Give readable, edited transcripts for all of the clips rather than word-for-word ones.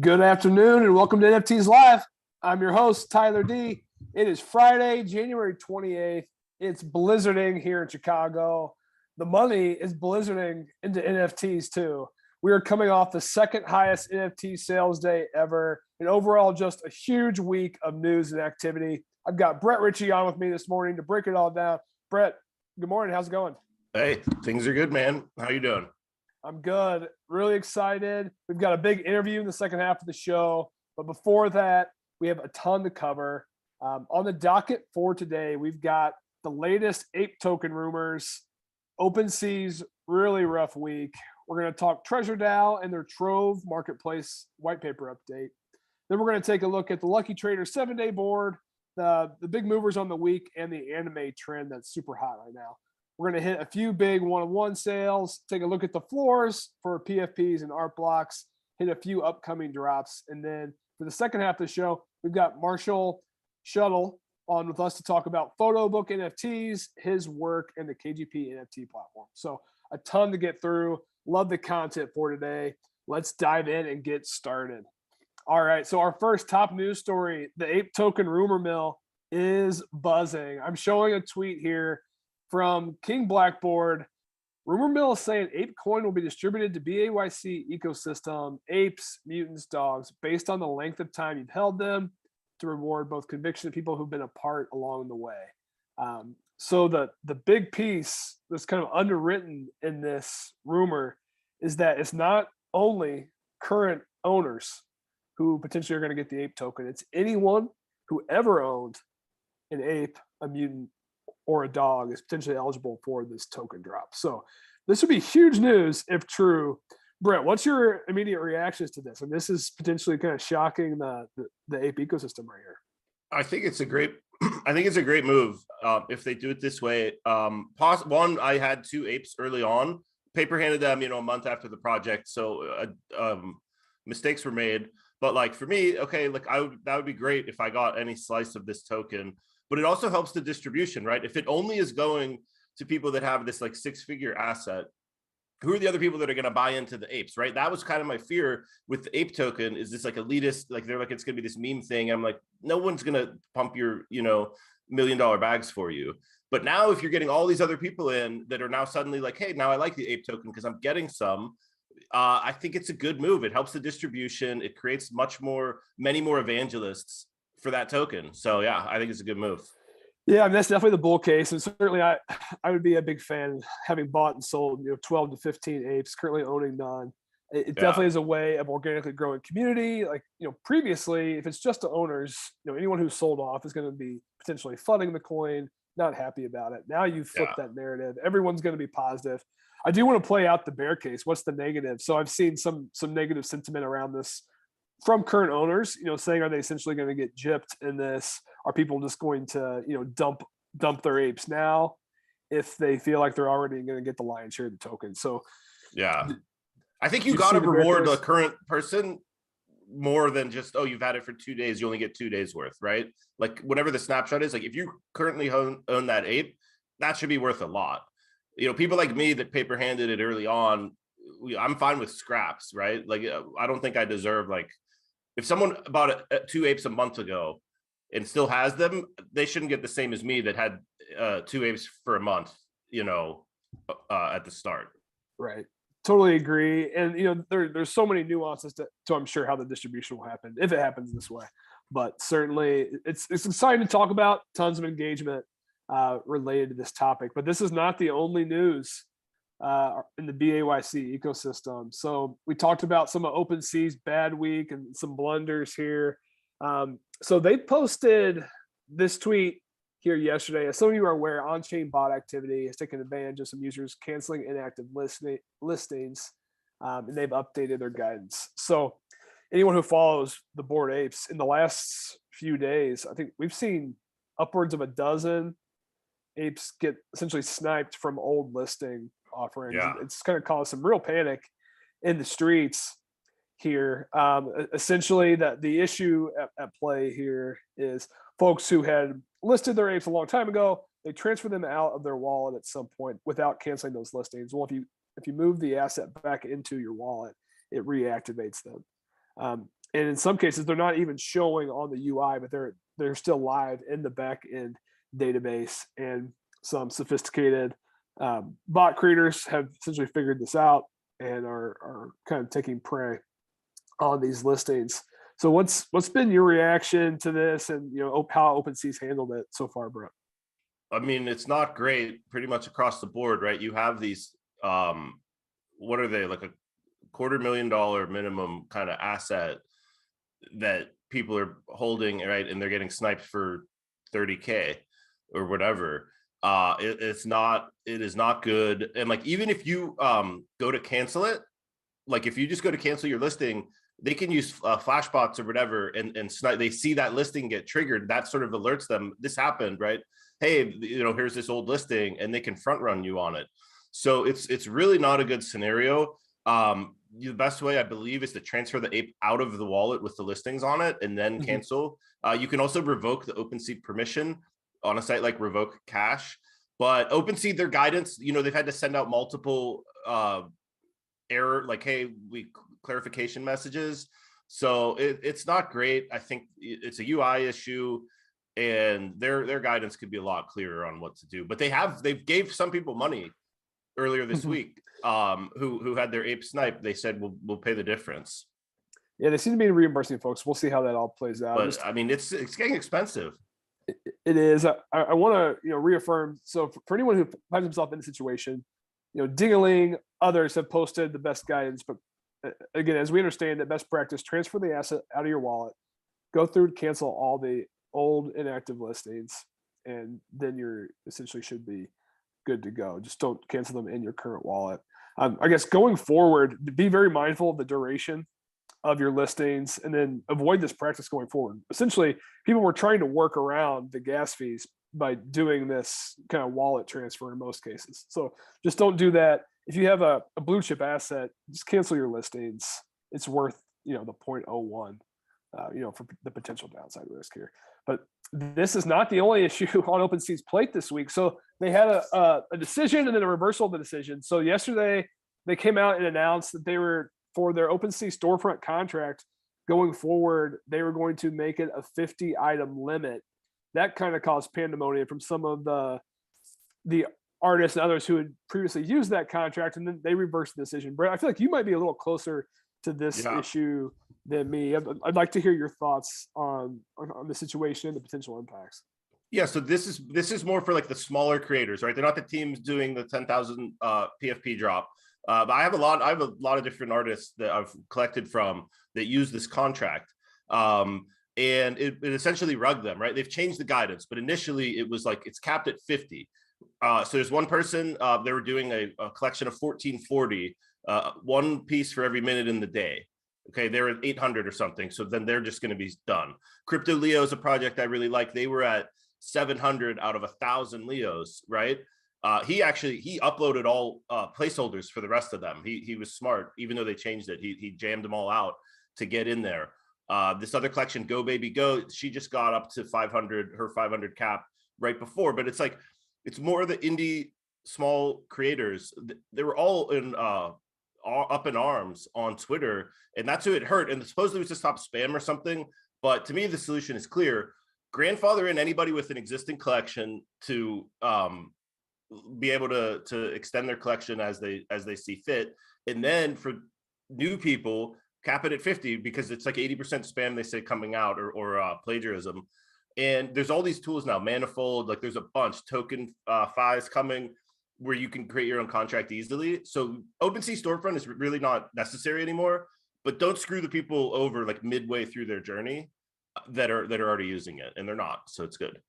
Good afternoon and welcome to NFTs Live. I'm your host, Tyler D. It is Friday, January 28th. It's blizzarding here in Chicago. The money is blizzarding into NFTs too. We are coming off the second highest NFT sales day ever, and overall just a huge week of news and activity. I've got Brett Richey on with me this morning to break it all down. Brett, good morning. How's it going? Hey, things are good, man. How you doing? I'm good. Really excited. We've got a big interview in the second half of the show. But before that, we have a ton to cover. On the docket for today, we've got the latest ape token rumors, Opensea's really rough week. We're going to talk Treasure DAO and their Trove marketplace white paper update. Then we're going to take a look at the Lucky Trader 7-day board, the big movers on the week, and the anime trend that's super hot right now. We're going to hit a few big one-on-one sales, take a look at the floors for PFPs and art blocks, hit a few upcoming drops. And then for the second half of the show, we've got Marshall Scheuttle on with us to talk about photo book NFTs, his work, and the kgpnft platform. So a ton to get through. Love the content for today. Let's dive in and get started. All right, so our first top news story, the ape token rumor mill is buzzing. I'm showing a tweet here from King Blackboard. Rumor mill is saying ape coin will be distributed to BAYC ecosystem, apes, mutants, dogs, based on the length of time you've held them to reward both conviction of people who've been a part along the way. So the big piece that's kind of underwritten in this rumor is that it's not only current owners who potentially are going to get the ape token. It's anyone who ever owned an ape, a mutant, or a dog is potentially eligible for this token drop. So this would be huge news if true. Brett, what's your immediate reactions to this? And this is potentially kind of shocking the ape ecosystem right here. I think it's a great move if they do it this way. One, I had two apes early on, paper handed them, a month after the project, so mistakes were made. But like for me, okay, like that would be great if I got any slice of this token. But it also helps the distribution, right? If it only is going to people that have this like 6-figure asset, who are the other people that are going to buy into the apes, right? That was kind of my fear with the ape token. Is this like elitist? Like they're like, it's going to be this meme thing. I'm like, no one's going to pump your, $1 million bags for you. But now if you're getting all these other people in that are now suddenly like, hey, now I like the ape token because I'm getting some, I think it's a good move. It helps the distribution. It creates many more evangelists for that token. So yeah, I think it's a good move. Yeah, I mean, that's definitely the bull case, and certainly I would be a big fan having bought and sold 12 to 15 apes, currently owning none. It definitely is a way of organically growing community. Like previously, if it's just to owners, anyone who's sold off is going to be potentially flooding the coin, not happy about it. Now you flip that narrative. Everyone's going to be positive. I do want to play out the bear case. What's the negative? So I've seen some negative sentiment around this from current owners, saying, are they essentially going to get gypped in this? Are people just going to, dump their apes now if they feel like they're already going to get the lion's share of the token? So, yeah, I think you got to reward a current person more than just, oh, you've had it for 2 days, you only get 2 days worth, right? Like whatever the snapshot is, like if you currently own that ape, that should be worth a lot. People like me that paper handed it early on, I'm fine with scraps, right? Like I don't think I deserve if someone bought 2 apes a month ago and still has them, they shouldn't get the same as me that had 2 apes for a month, at the start. Right. Totally agree. And, there's so many nuances to I'm sure how the distribution will happen if it happens this way. But certainly it's exciting to talk about, tons of engagement related to this topic. But this is not the only news in the BAYC ecosystem. So we talked about some of Opensea's bad week and some blunders here. So they posted this tweet here yesterday. As some of you are aware, on-chain bot activity has taken advantage of some users canceling inactive listings, and they've updated their guidance. So anyone who follows the Bored Apes in the last few days, I think we've seen upwards of a dozen apes get essentially sniped from old listing offerings. Yeah. It's kind of caused some real panic in the streets here. Essentially, the issue at play here is folks who had listed their apes a long time ago, they transfer them out of their wallet at some point without canceling those listings. Well, if you move the asset back into your wallet, it reactivates them. And in some cases, they're not even showing on the UI, but they're still live in the back end database. And some sophisticated bot creators have essentially figured this out and are kind of taking prey on these listings. So what's been your reaction to this, and how OpenSea's handled it so far, Brett? I mean, it's not great pretty much across the board, right? You have these what are they, like a $250,000 minimum kind of asset that people are holding, right? And they're getting sniped for 30K or whatever. It is not good. And like, even if you go to cancel it, like if you just go to cancel your listing, they can use flash bots or whatever and snipe. They see that listing get triggered, that sort of alerts them this happened, right? Hey, here's this old listing, and they can front run you on it. So it's really not a good scenario. The best way, I believe, is to transfer the ape out of the wallet with the listings on it and then cancel. You can also revoke the OpenSea permission on a site like Revoke Cash. But OpenSea, their guidance, they've had to send out multiple error, like, hey, clarification messages. So it's not great. I think it's a UI issue, and their guidance could be a lot clearer on what to do. But they've gave some people money earlier this week who had their ape snipe. They said we'll pay the difference. Yeah, they seem to be reimbursing folks. We'll see how that all plays out. But I mean, it's getting expensive. It is. I want to reaffirm. So for anyone who finds himself in a situation, Dingaling, others have posted the best guidance. But again, as we understand it, best practice: transfer the asset out of your wallet, go through and cancel all the old inactive listings, and then you're essentially should be good to go. Just don't cancel them in your current wallet. I guess going forward, be very mindful of the duration of your listings, and then avoid this practice going forward. Essentially, people were trying to work around the gas fees by doing this kind of wallet transfer in most cases. So just don't do that. If you have a blue chip asset, just cancel your listings. It's worth the 0.01 for the potential downside risk here. But this is not the only issue on OpenSea's plate this week. So they had a decision and then a reversal of the decision. So yesterday they came out and announced that they were, for their OpenSea storefront contract going forward, they were going to make it a 50 item limit. That kind of caused pandemonium from some of the artists and others who had previously used that contract, and then they reversed the decision. Brett, I feel like you might be a little closer to this issue than me. I'd like to hear your thoughts on the situation and the potential impacts. Yeah, so this is more for like the smaller creators, right? They're not the teams doing the 10,000 PFP drop. But I have a lot of different artists that I've collected from that use this contract. And it essentially rugged them, right? They've changed the guidance, but initially it was like it's capped at 50. So there's one person, they were doing a collection of 1440, one piece for every minute in the day. Okay, they're at 800 or something. So then they're just going to be done. Crypto Leo is a project I really like. They were at 700 out of 1,000 Leos, right? He uploaded all placeholders for the rest of them. He was smart, even though they changed it. He jammed them all out to get in there. This other collection, Go Baby Go, she just got up to 500, her 500 cap right before. But it's like, it's more the indie small creators. They were all up in arms on Twitter, and that's who it hurt. And supposedly it was to stop spam or something. But to me, the solution is clear. Grandfather in anybody with an existing collection to be able to extend their collection as they see fit. And then for new people, cap it at 50, because it's like 80% spam, they say, coming out, or plagiarism. And there's all these tools now, Manifold, like there's a bunch, Token Fi's coming, where you can create your own contract easily. So OpenSea storefront is really not necessary anymore, but don't screw the people over like midway through their journey that are already using it, and they're not. So it's good.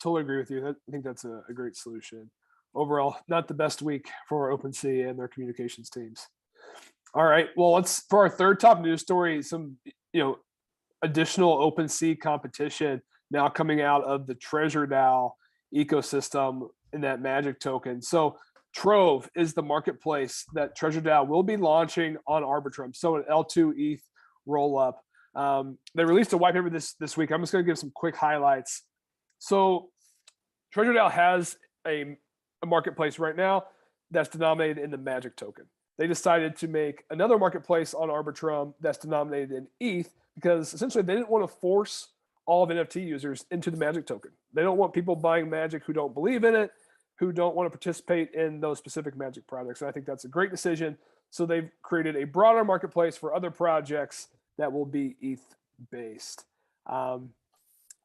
Totally agree with you. I think that's a great solution. Overall, not the best week for OpenSea and their communications teams. All right, well, let's, for our third top news story, some additional OpenSea competition now coming out of the Treasure DAO ecosystem in that magic token. So Trove is the marketplace that Treasure DAO will be launching on Arbitrum. So an L2 ETH rollup. They released a white paper this week. I'm just going to give some quick highlights. So Treasure DAO has a marketplace right now that's denominated in the magic token. They decided to make another marketplace on Arbitrum that's denominated in ETH, because essentially they didn't want to force all of NFT users into the Magic token. They don't want people buying Magic who don't believe in it, who don't want to participate in those specific Magic projects. And I think that's a great decision. So they've created a broader marketplace for other projects that will be ETH based. And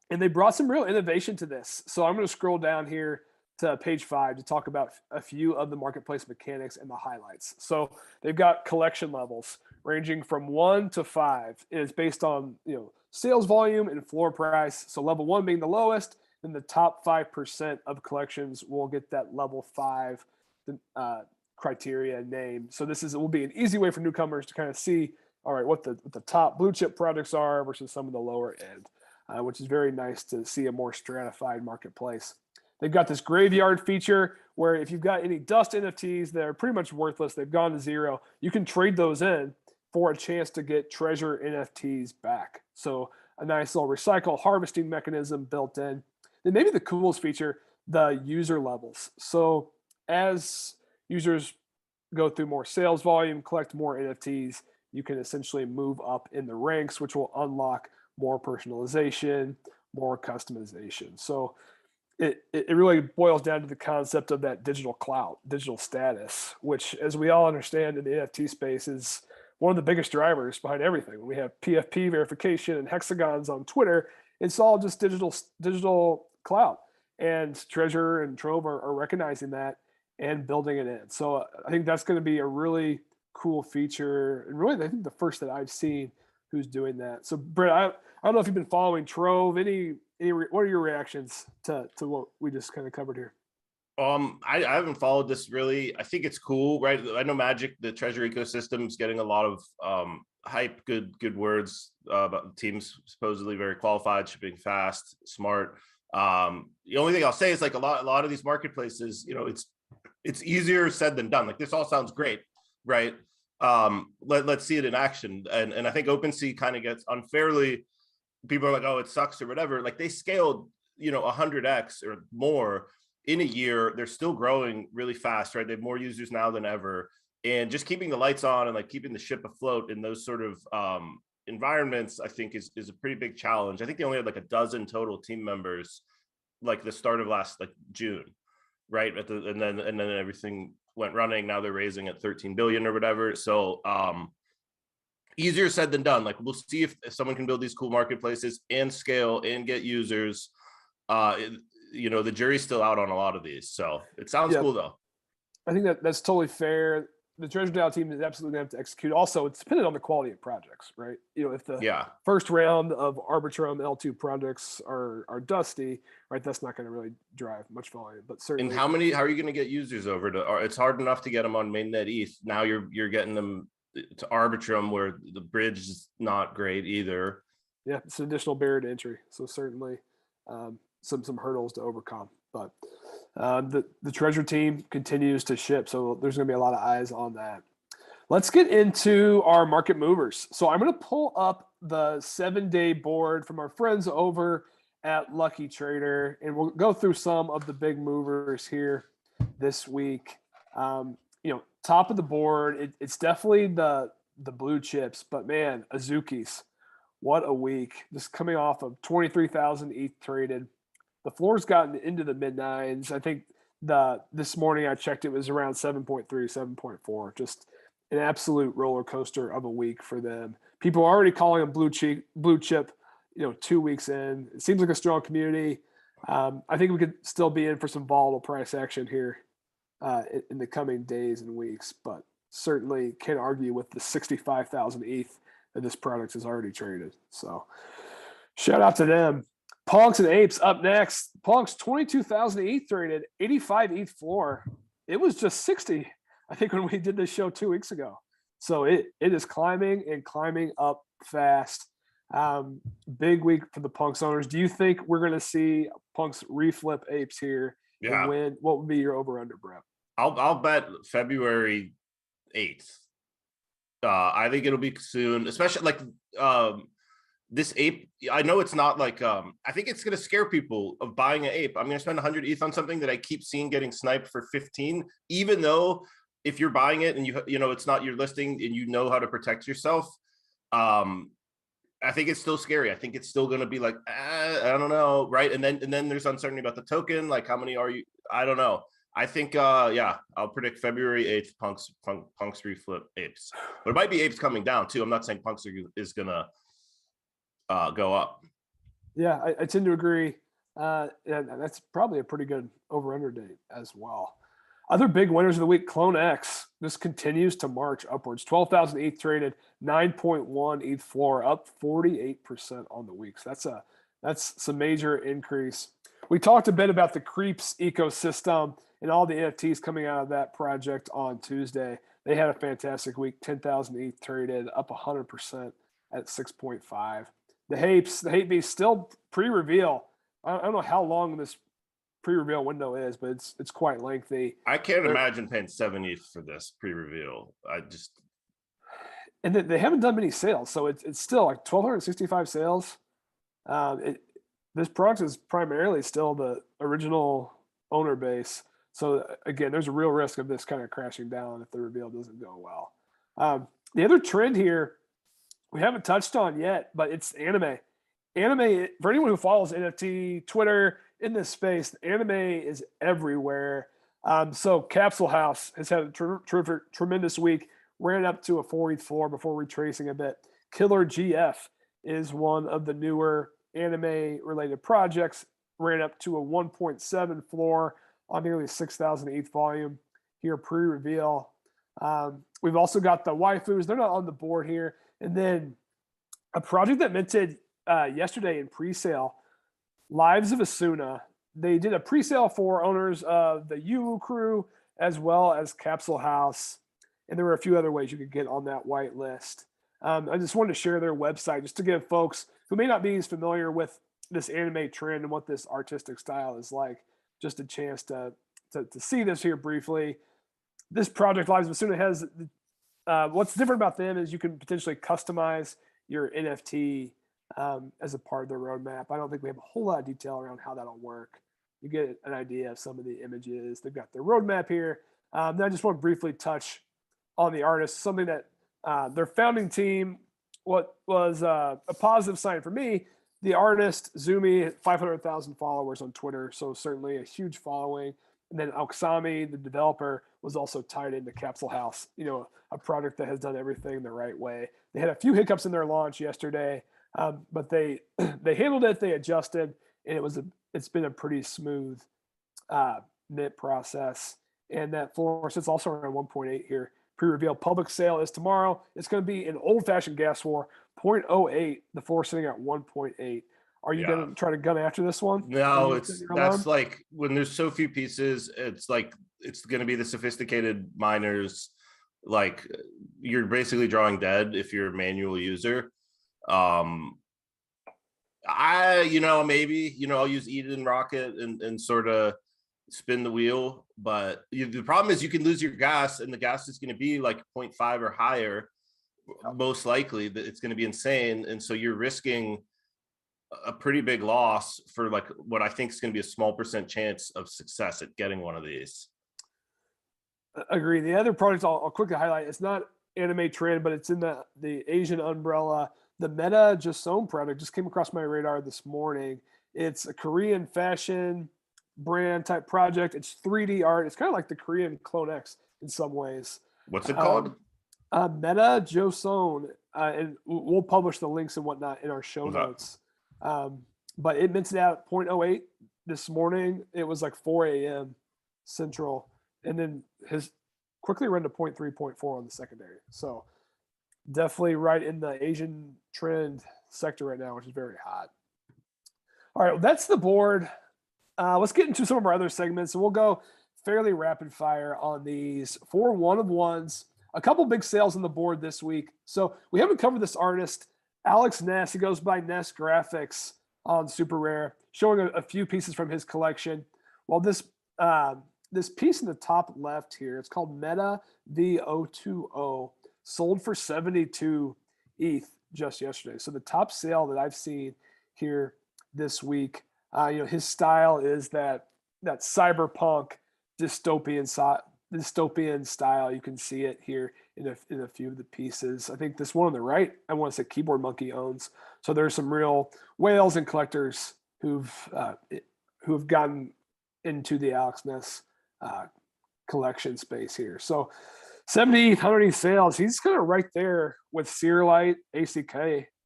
they brought some real innovation to this. So I'm going to scroll down here to page 5 to talk about a few of the marketplace mechanics and the highlights. So they've got collection levels ranging from 1 to 5. It's based on sales volume and floor price. So level 1 being the lowest, then the top 5% of collections will get that level 5 criteria name. So will be an easy way for newcomers to kind of see, all right, what the top blue chip projects are versus some of the lower end, which is very nice to see a more stratified marketplace. They've got this graveyard feature where if you've got any dust NFTs that are pretty much worthless, they've gone to zero, you can trade those in for a chance to get treasure NFTs back. So a nice little recycle harvesting mechanism built in. Then maybe the coolest feature, the user levels. So as users go through more sales volume, collect more NFTs, you can essentially move up in the ranks, which will unlock more personalization, more customization. So it really boils down to the concept of that digital clout, digital status, which, as we all understand in the NFT space, is one of the biggest drivers behind everything. When we have PFP verification and hexagons on Twitter, it's all just digital clout. And Treasure and Trove are recognizing that and building it in. So I think that's going to be a really cool feature, and really I think the first that I've seen who's doing that. So Brett, I don't know if you've been following Trove. What are your reactions to what we just kind of covered here? I haven't followed this really. I think it's cool, right? I know Magic, the treasure ecosystem, is getting a lot of hype, good words about the teams supposedly very qualified, shipping fast, smart. The only thing I'll say is like a lot of these marketplaces, it's easier said than done. Like this all sounds great, right? Let's see it in action. And I think Opensea kind of gets unfairly, people are like, oh, it sucks or whatever. Like they scaled, 100x or more in a year. They're still growing really fast, right? They have more users now than ever. And just keeping the lights on and like keeping the ship afloat in those sort of environments, I think is a pretty big challenge. I think they only had like a dozen total team members, like the start of last June, right? And then everything went running. Now they're raising at 13 billion or whatever. So easier said than done. Like we'll see if someone can build these cool marketplaces and scale and get users. The jury's still out on a lot of these. So it sounds cool though. I think that's totally fair. The Treasure DAO team is absolutely going to have to execute. Also, it's dependent on the quality of projects, right? If the first round of Arbitrum L2 projects are dusty, right, that's not going to really drive much volume. But certainly, and how are you going to get users over to? It's hard enough to get them on mainnet ETH. Now you're getting them to Arbitrum, where the bridge is not great either. Yeah, it's an additional barrier to entry. So certainly, some hurdles to overcome. But the Treasure team continues to ship, so there's going to be a lot of eyes on that. Let's get into our market movers. So I'm going to pull up the 7-day board from our friends over at Lucky Trader, and we'll go through some of the big movers here this week. Top of the board, it's definitely the blue chips, but man, Azukis, what a week! Just coming off of 23,000 ETH traded. The floor's gotten into the mid 9s. I think this morning I checked, it was around 7.3, 7.4. Just an absolute roller coaster of a week for them. People are already calling them blue chip. 2 weeks in, it seems like a strong community. I think we could still be in for some volatile price action here in the coming days and weeks, but certainly can't argue with the 65,000 ETH that this product has already traded. So shout out to them. Punks and Apes up next. Punks 22,000 ETH traded, 85 ETH floor. It was just 60, I think, when we did this show 2 weeks ago. So it is climbing and climbing up fast. Big week for the Punks owners. Do you think we're going to see Punks reflip Apes here? Yeah. And win? What would be your over under, Brett? I'll bet February 8th. I think it'll be soon, especially like this ape. I know it's not like I think it's going to scare people of buying an ape. I'm going to spend 100 ETH on something that I keep seeing getting sniped for 15, even though if you're buying it and it's not your listing and you know how to protect yourself, I think it's still scary. I think it's still going to be like, I don't know, right? And then there's uncertainty about the token. Like, how many are you? I don't know. I think, yeah, I'll predict February 8th, Punks reflip apes, but it might be apes coming down too. I'm not saying Punks is gonna go up. Yeah, I tend to agree. And that's probably a pretty good over/under date as well. Other big winners of the week, Clone X. This continues to march upwards. 12,000 ETH traded, 9.1 ETH floor, up 48% on the week. So that's some major increase. We talked a bit about the Creeps ecosystem and all the NFTs coming out of that project on Tuesday. They had a fantastic week. 10,000 ETH traded, up 100% at 6.5. The Hate Beast still pre-reveal. I don't know how long this pre-reveal window is, but it's quite lengthy. I can't imagine paying 70 for this pre-reveal. And they haven't done many sales, so it's still like 1,265 sales. This product is primarily still the original owner base. So again, there's a real risk of this kind of crashing down if the reveal doesn't go well. The other trend here we haven't touched on yet, but it's anime. Anime, for anyone who follows NFT, Twitter, in this space, anime is everywhere. So Capsule House has had a tremendous week, ran up to a 4 ETH floor before retracing a bit. Killer GF is one of the newer anime-related projects, ran up to a 1.7 floor on nearly 6,000 ETH volume here pre-reveal. We've also got the waifus. They're not on the board here. And then a project that minted yesterday in pre-sale, Lives of Asuna. They did a pre-sale for owners of the Yu crew as well as Capsule House. And there were a few other ways you could get on that white list. I just wanted to share their website just to give folks who may not be as familiar with this anime trend and what this artistic style is like, just a chance to see this here briefly. This project, Lives of Asuna, has what's different about them is you can potentially customize your NFT as a part of their roadmap. I don't think we have a whole lot of detail around how that'll work. You get an idea of some of the images. They've got their roadmap here. Then I just want to briefly touch on the artist, something that their founding team, what was a positive sign for me. The artist, Zumi, 500,000 followers on Twitter, so certainly a huge following. And then Auxami, the developer, was also tied into Capsule House, a product that has done everything the right way. They had a few hiccups in their launch yesterday, but they handled it, they adjusted, and it's been a pretty smooth mint process. And that floor sits also around 1.8 here. Pre-reveal public sale is tomorrow. It's going to be an old-fashioned gas war, 0.08. The floor sitting at 1.8. Are you going to try to gun after this one? No, that's like when there's so few pieces, it's like it's going to be the sophisticated miners. Like you're basically drawing dead if you're a manual user. Maybe I'll use Eden Rocket and sort of spin the wheel, but the problem is you can lose your gas, and the gas is going to be like 0.5 or higher. Most likely that it's going to be insane, and so you're risking a pretty big loss for like what I think is going to be a small % chance of success at getting one of these. Agree. The other product I'll quickly highlight, it's not anime trend, but it's in the Asian umbrella. The Meta Jasone product just came across my radar this morning. It's a Korean fashion brand type project. It's 3D art. It's kind of like the Korean Clone X in some ways. What's it called? Meta Jasone. And we'll publish the links and whatnot in our show notes. But it minted out at 0.08 this morning. It was like 4 a.m. Central, and then has quickly run to 0.3, 0.4 on the secondary. So definitely right in the Asian trend sector right now, which is very hot. All right, well, that's the board. Let's get into some of our other segments, and we'll go fairly rapid fire on these 4 one-of-ones. A couple big sales on the board this week. So we haven't covered this artist, Alex Ness. He goes by Ness Graphics on Super Rare, showing a few pieces from his collection. Well, this piece in the top left here, it's called Meta V020, sold for 72 ETH just yesterday. So the top sale that I've seen here this week, his style is that cyberpunk dystopian style. You can see it here in a few of the pieces. I think this one on the right, I want to say Keyboard Monkey owns. So there's some real whales and collectors who've gotten into the Alex Ness collection space here. So 70, 100 sales, he's kind of right there with Searlight, ACK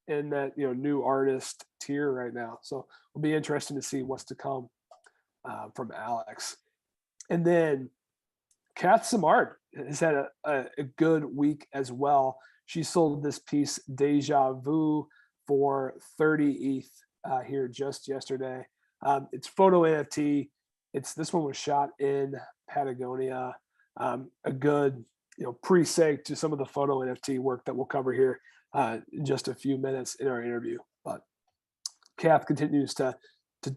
in that new artist tier right now. So it'll be interesting to see what's to come from Alex. And then Kath Samard has had a good week as well. She sold this piece Deja Vu for 30 ETH here just yesterday. It's photo NFT. This one was shot in Patagonia. A good pre-seg to some of the photo NFT work that we'll cover here in just a few minutes in our interview. But Kath continues to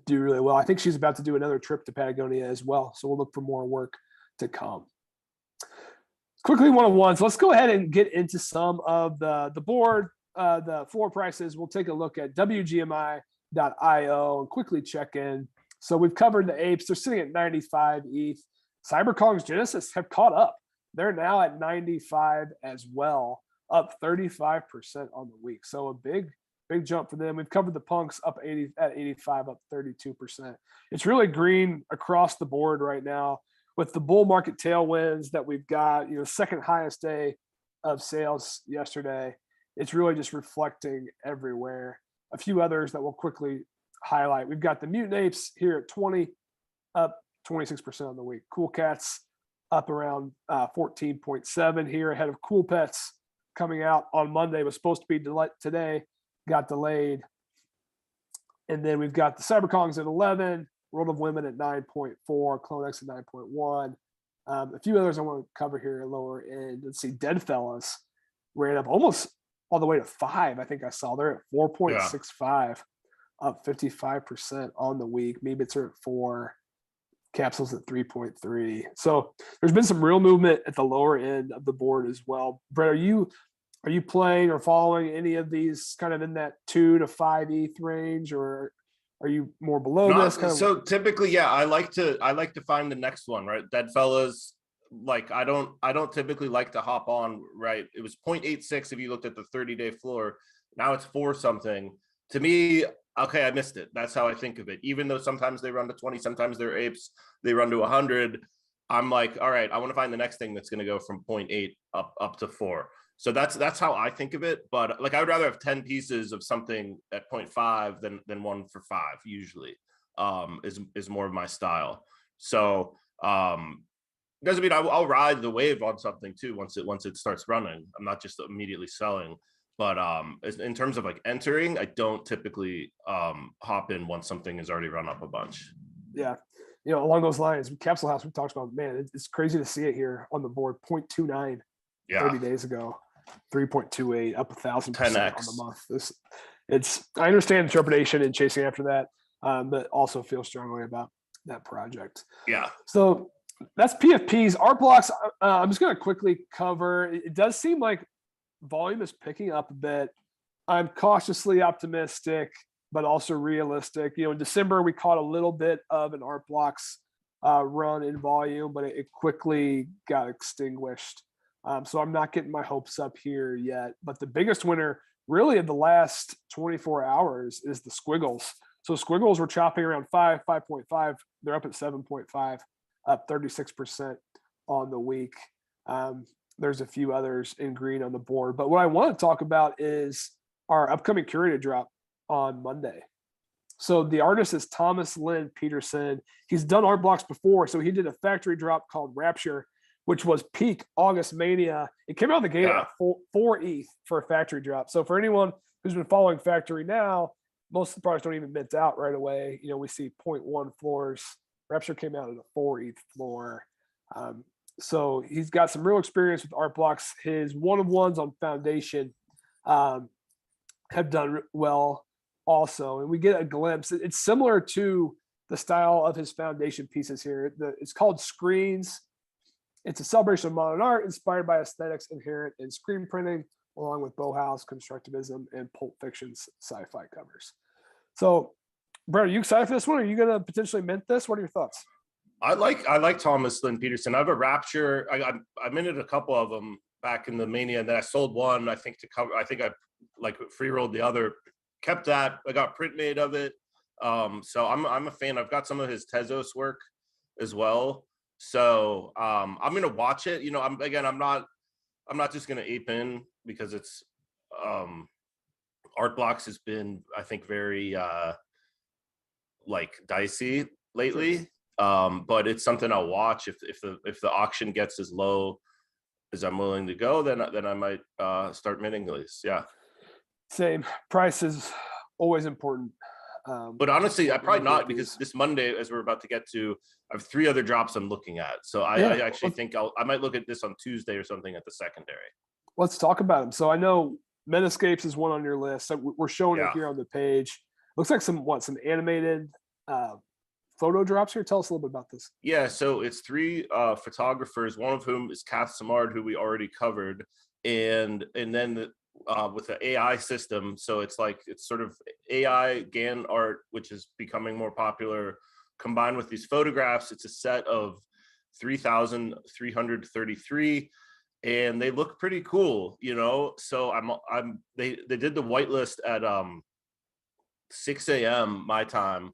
do really well. I think she's about to do another trip to Patagonia as well. So we'll look for more work to come. Quickly one-on-ones. Let's go ahead and get into some of the board, the floor prices. We'll take a look at WGMI.io and quickly check in. So we've covered the apes. They're sitting at 95 ETH. Cyberkong's Genesis have caught up. They're now at 95 as well, up 35% on the week. So a big jump for them. We've covered the punks up 80 at 85, up 32%. It's really green across the board right now with the bull market tailwinds that we've got. Second highest day of sales yesterday. It's really just reflecting everywhere. A few others that we'll quickly highlight. We've got the mutant apes here at 20, up 26% on the week. Cool Cats up around 14.7 here, ahead of Cool Pets coming out on Monday. Was supposed to be today, got delayed. And then we've got the Cyberkongs at 11, World of Women at 9.4, CloneX at 9.1. A few others I want to cover here at lower end. Let's see, Deadfellas ran up almost all the way to 5. I think I saw they're at 4.65, up 55% on the week. Meebits are at 4. Capsules at 3.3. So there's been some real movement at the lower end of the board as well. Brett, are you playing or following any of these kind of in that 2 to 5 ETH range, or are you more below this? So typically, yeah, I like to find the next one, right? Deadfellas, like I don't typically like to hop on, right? It was 0.86 if you looked at the 30-day floor. Now it's 4 something. To me, okay, I missed it. That's how I think of it. Even though sometimes they run to 20, sometimes they're apes, they run to 100. I'm like, all right, I want to find the next thing that's going to go from 0.8 up to 4. So that's how I think of it. But like, I would rather have 10 pieces of something at 0.5 than one for 5 usually, is more of my style. So doesn't mean I'll ride the wave on something too once it starts running. I'm not just immediately selling. But in terms of like entering, I don't typically hop in once something has already run up a bunch. Yeah. Along those lines, Capsule House, we talked about, man, it's crazy to see it here on the board. 0.29 30 days ago, 3.28, up 1,000% on the month. I understand interpretation and chasing after that, but also feel strongly about that project. Yeah. So that's PFPs. Art blocks, I'm just going to quickly cover. It does seem like volume is picking up a bit. I'm cautiously optimistic, but also realistic. In December, we caught a little bit of an Art Blocks run in volume, but it quickly got extinguished. So I'm not getting my hopes up here yet. But the biggest winner really of the last 24 hours is the Squiggles. So Squiggles were chopping around 5.5. They're up at 7.5, up 36% on the week. There's a few others in green on the board. But what I want to talk about is our upcoming curated drop on Monday. So the artist is Thomas Lynn Peterson. He's done art blocks before. So he did a factory drop called Rapture, which was peak August Mania. It came out of the gate at 4 ETH for a factory drop. So for anyone who's been following factory now, most of the products don't even mint out right away. We see 0.1 floors. Rapture came out at a 4 ETH floor. So he's got some real experience with art blocks. His one-of-ones on Foundation have done well also. And we get a glimpse. It's similar to the style of his Foundation pieces here. It's called Screens. It's a celebration of modern art inspired by aesthetics inherent in screen printing, along with Bauhaus, constructivism, and Pulp Fiction's sci-fi covers. So, Brett, are you excited for this one? Are you going to potentially mint this? What are your thoughts? I like Thomas Lynn Peterson. I have a Rapture. I minted a couple of them back in the Mania, and then I sold one. I think I like free rolled the other kept that. I got print made of it. So I'm a fan. I've got some of his Tezos work as well. So I'm gonna watch it. You know, I'm not just gonna ape in because it's Art Blocks has been, I think, very like dicey lately. But it's something I'll watch. If the auction gets as low as I'm willing to go, then I might start minting these. Yeah. Same. Price is always important. But honestly, I probably not, these. because this Monday, as we're about to get to, I have 3 other drops I'm looking at. So I actually think I might look at this on Tuesday or something at the secondary. Let's talk about them. So I know Metascapes is one on your list. So we're showing it here on the page. Looks like some animated photo drops here. Tell us a little bit about this. Yeah, so it's 3 photographers, one of whom is Kath Samard, who we already covered, and then with the AI system. So it's sort of AI GAN art, which is becoming more popular, combined with these photographs. It's a set of 3,333, and they look pretty cool, you know. So they did the whitelist at 6 a.m. my time,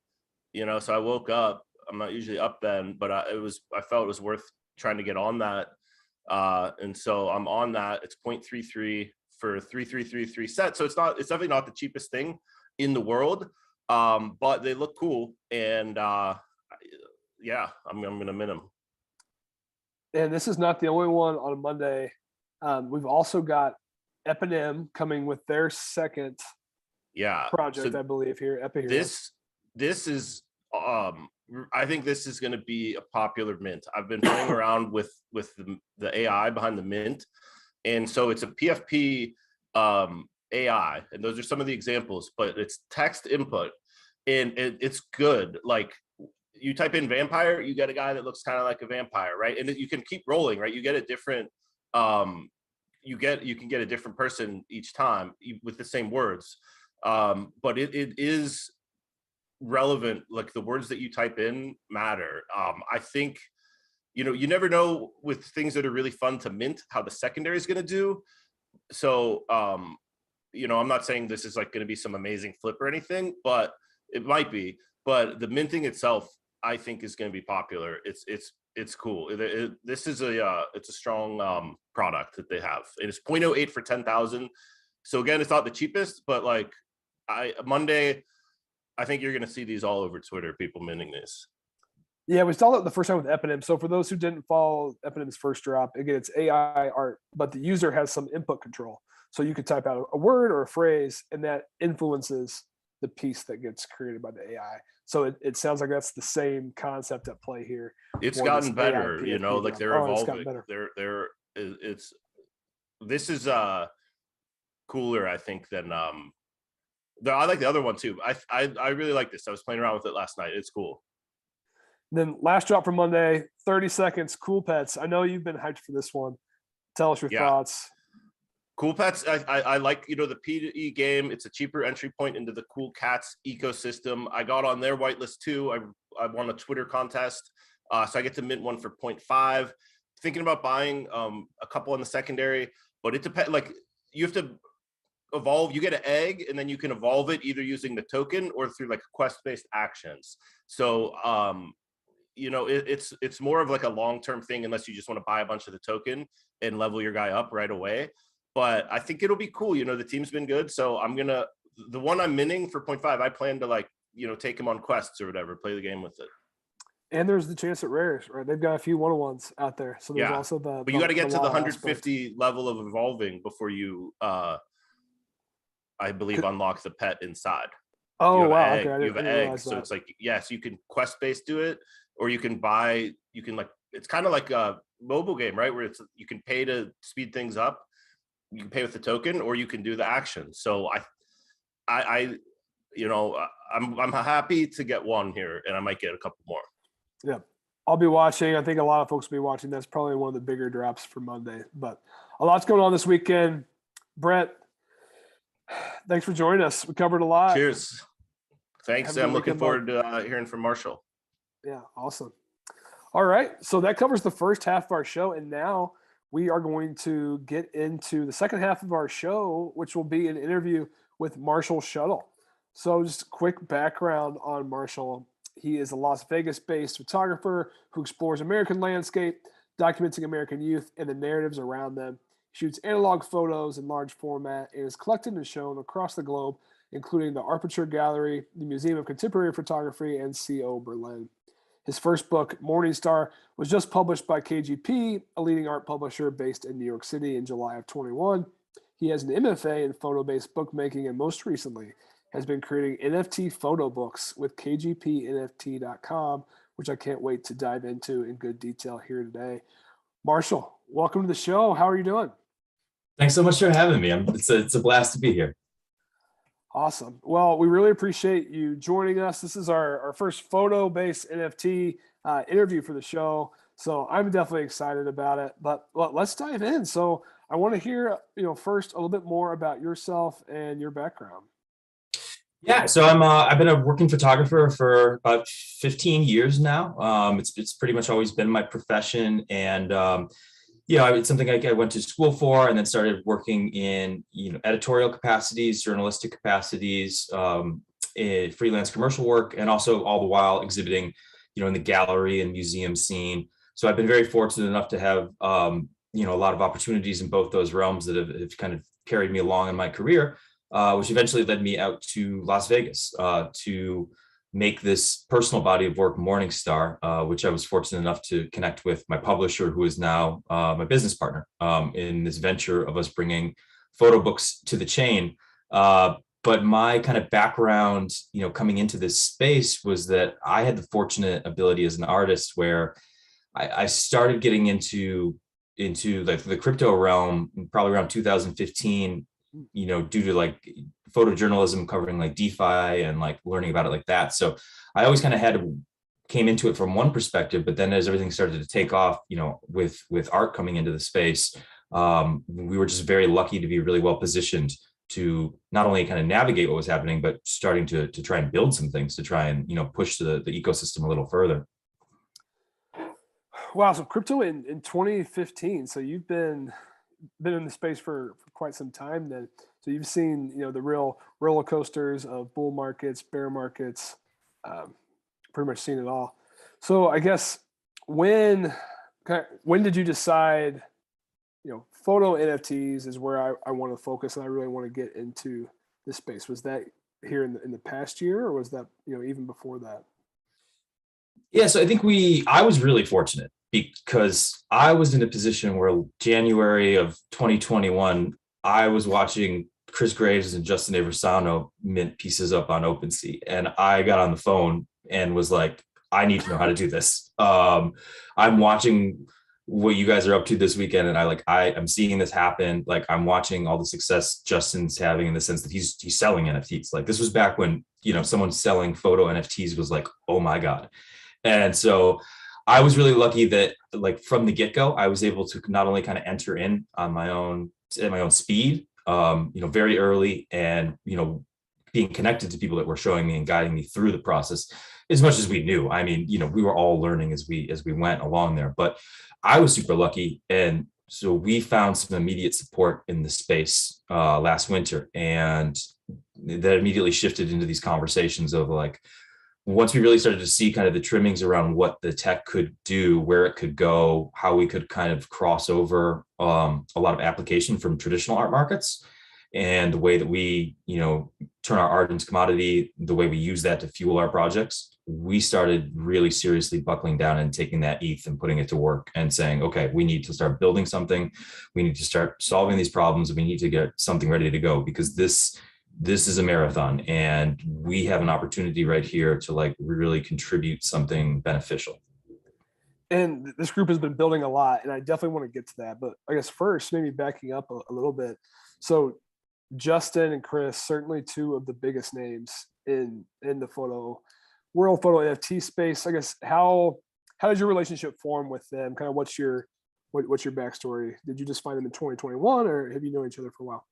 you know. So I woke up. I'm not usually up then, but I felt it was worth trying to get on that, and so I'm on that. It's 0.33 for 3,333 set. So it's definitely not the cheapest thing in the world, but they look cool, and yeah, I'm gonna mint them. And this is not the only one on Monday. We've also got Eponym coming with their second project, so I believe, here. This is I think this is going to be a popular mint. I've been playing around with the AI behind the mint, and so it's a PFP AI, and those are some of the examples, but it's text input, and it's good. Like, you type in vampire, you get a guy that looks kind of like a vampire, right? And you can keep rolling, right? You get a different you can get a different person each time with the same words, but it is relevant. Like, the words that you type in matter. I think, you know, you never know with things that are really fun to mint how the secondary is going to do. So you know, I'm not saying this is like going to be some amazing flip or anything, but it might be. But the minting itself, I think, is going to be popular. It's cool. This is it's a strong product that they have. It is 0.08 for 10,000. So again, it's not the cheapest, but like Monday, I think you're going to see these all over Twitter, people minting this. Yeah, we saw it the first time with Eponym. So for those who didn't follow Eponym's first drop, again, it's AI art, but the user has some input control. So you could type out a word or a phrase, and that influences the piece that gets created by the AI. So it sounds like that's the same concept at play here. It's gotten better, you know, like they're evolving. This is cooler, I think, than I like the other one too. I really like this. I was playing around with it last night. It's cool. Then last drop for Monday, 30 seconds, Cool Pets. I know you've been hyped for this one. Tell us your thoughts. Cool Pets, I like, you know, the P2E game. It's a cheaper entry point into the Cool Cats ecosystem. I got on their whitelist too. I won a Twitter contest, so I get to mint one for 0.5. Thinking about buying a couple in the secondary, but it depends. Like, you have to evolve. You get an egg, and then you can evolve it either using the token or through like quest-based actions. So you know, it's more of like a long-term thing, unless you just want to buy a bunch of the token and level your guy up right away. But I think it'll be cool. You know, the team's been good, so the one I'm minting for 0.5, I plan to, like, you know, take him on quests or whatever, play the game with it. And there's the chance at rares, right? They've got a few one-on-ones out there. So there's also but you got to get to the 150 level of evolving before you I believe unlock the pet inside. Oh, wow. Okay, you have an egg. So it's like, yes, you can quest-based do it, or you can like, it's kind of like a mobile game, right? Where you can pay to speed things up. You can pay with the token, or you can do the action. So I you know, I'm happy to get one here, and I might get a couple more. Yeah, I'll be watching. I think a lot of folks will be watching. That's probably one of the bigger drops for Monday, but a lot's going on this weekend. Brett, thanks for joining us. We covered a lot. Cheers. Thanks. I'm looking forward to hearing from Marshall. Yeah, awesome. All right, so that covers the first half of our show, and now we are going to get into the second half of our show, which will be an interview with Marshall Scheuttle. So just quick background on Marshall. He is a Las Vegas-based photographer who explores American landscape, documenting American youth and the narratives around them. He shoots analog photos in large format and is collected and shown across the globe, including the Aperture Gallery, the Museum of Contemporary Photography, and CO Berlin. His first book, Morning Star, was just published by KGP, a leading art publisher based in New York City, in July of 21. He has an MFA in photo-based bookmaking, and most recently has been creating NFT photo books with kgpnft.com, which I can't wait to dive into in good detail here today. Marshall, welcome to the show. How are you doing? Thanks so much for having me. It's a blast to be here. Awesome. Well, we really appreciate you joining us. This is our first photo-based NFT interview for the show, so I'm definitely excited about it. But let's dive in. So I want to hear, first a little bit more about yourself and your background. Yeah, so I've been a working photographer for about 15 years now. It's pretty much always been my profession, and it's something I went to school for, and then started working in editorial capacities, journalistic capacities, in freelance commercial work, and also all the while exhibiting, in the gallery and museum scene. So I've been very fortunate enough to have a lot of opportunities in both those realms that have kind of carried me along in my career. Which eventually led me out to Las Vegas to make this personal body of work, Morning Star, which I was fortunate enough to connect with my publisher, who is now my business partner in this venture of us bringing photo books to the chain. But my kind of background, coming into this space was that I had the fortunate ability as an artist where I started getting into like the crypto realm probably around 2015. Due to like photojournalism covering like DeFi and like learning about it like that. So I always kind of came into it from one perspective, but then as everything started to take off, with art coming into the space, we were just very lucky to be really well positioned to not only kind of navigate what was happening, but starting to try and build some things to try and, push the ecosystem a little further. Wow. So crypto in 2015. So you've been in the space for quite some time then. So you've seen, the real roller coasters of bull markets, bear markets, pretty much seen it all. So I guess when did you decide, photo NFTs is where I want to focus and I really want to get into this space? Was that here in the past year, or was that, even before that? Yeah, so I think I was really fortunate because I was in a position where January of 2021, I was watching Chris Graves and Justin Aversano mint pieces up on Opensea. And I got on the phone and was like, I need to know how to do this. I'm watching what you guys are up to this weekend. And I'm seeing this happen. Like, I'm watching all the success Justin's having in the sense that he's selling NFTs. Like, this was back when, someone selling photo NFTs was like, oh my God. And so I was really lucky that like from the get-go, I was able to not only kind of enter in on my own speed, very early, and, being connected to people that were showing me and guiding me through the process as much as we knew. I mean, we were all learning as we went along there, but I was super lucky. And so we found some immediate support in the space last winter. And that immediately shifted into these conversations of like, once we really started to see kind of the trimmings around what the tech could do, where it could go, how we could kind of cross over a lot of application from traditional art markets, and the way that we, turn our art into commodity, the way we use that to fuel our projects, we started really seriously buckling down and taking that ETH and putting it to work and saying, okay, we need to start building something. We need to start solving these problems. We need to get something ready to go, because this is a marathon, and we have an opportunity right here to like really contribute something beneficial. And this group has been building a lot, and I definitely want to get to that. But I guess first, maybe backing up a little bit. So Justin and Chris, certainly two of the biggest names in the photo NFT space. I guess how did your relationship form with them? Kind of what's your backstory? Did you just find them in 2021, or have you known each other for a while?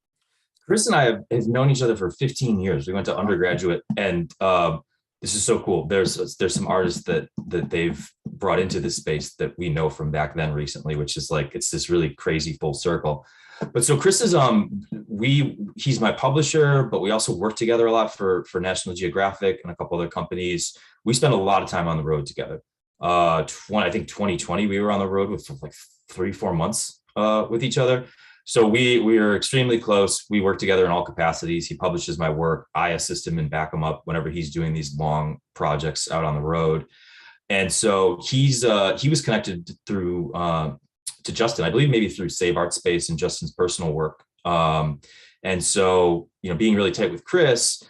Chris and I have known each other for 15 years. We went to undergraduate, and this is so cool. There's some artists that they've brought into this space that we know from back then recently, which is like, it's this really crazy full circle. But so Chris is he's my publisher, but we also work together a lot for National Geographic and a couple other companies. We spend a lot of time on the road together. I think 2020 we were on the road with like 3-4 months with each other. So we are extremely close. We work together in all capacities. He publishes my work. I assist him and back him up whenever he's doing these long projects out on the road. And so he was connected through to Justin, I believe maybe through Save Art Space and Justin's personal work. And so, being really tight with Chris,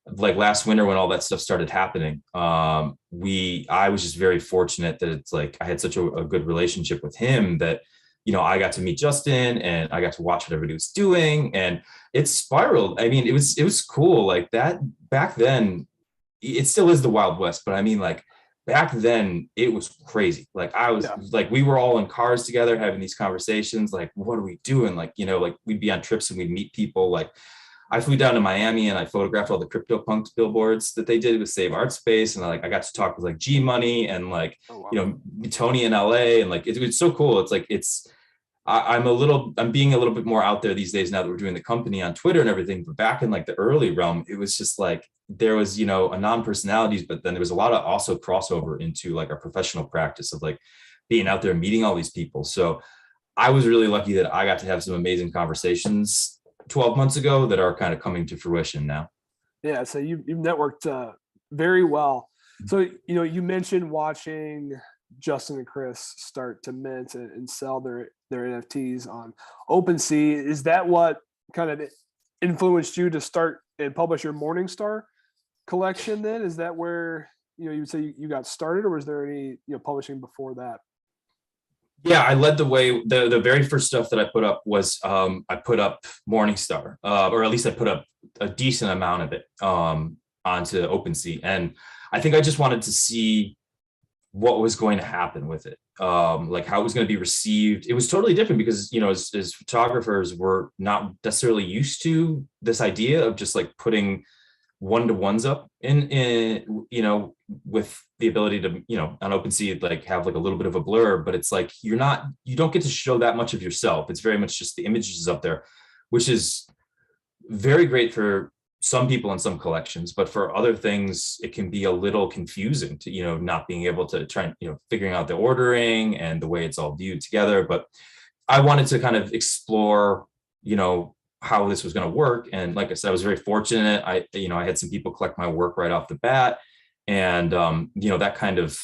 like last winter when all that stuff started happening, I was just very fortunate that it's like I had such a good relationship with him that I got to meet Justin and I got to watch what everybody was doing, and it spiraled. I mean, it was cool. Like that back then, it still is the Wild West, but I mean, like back then it was crazy. Like like we were all in cars together having these conversations. Like, what are we doing? Like, like we'd be on trips and we'd meet people. Like I flew down to Miami and I photographed all the CryptoPunks billboards that they did with Save Art Space. And I got to talk with like G Money and like, Tony in LA. And like, it's so cool. It's like, I'm being a little bit more out there these days now that we're doing the company on Twitter and everything. But back in like the early realm, it was just like, there was, a non-personalities, but then there was a lot of also crossover into like our professional practice of like being out there, meeting all these people. So I was really lucky that I got to have some amazing conversations 12 months ago that are kind of coming to fruition now. Yeah. So you've networked very well. So, you mentioned watching Justin and Chris start to mint and sell their NFTs on Opensea. Is that what kind of influenced you to start and publish your Morningstar collection then? Is that where, you would say you got started, or was there any, publishing before that? Yeah, I led the way. The very first stuff that I put up was I put up Morningstar, or at least I put up a decent amount of it onto Opensea. And I think I just wanted to see what was going to happen with it, like how it was going to be received. It was totally different because, as photographers, we're not necessarily used to this idea of just like putting one-to-ones up in with the ability to, on Opensea, like have like a little bit of a blur, but it's like, you don't get to show that much of yourself. It's very much just the images up there, which is very great for some people in some collections, but for other things, it can be a little confusing to, not being able to try and, figuring out the ordering and the way it's all viewed together. But I wanted to kind of explore, how this was going to work. And like I said, I was very fortunate. I had some people collect my work right off the bat. And, that kind of,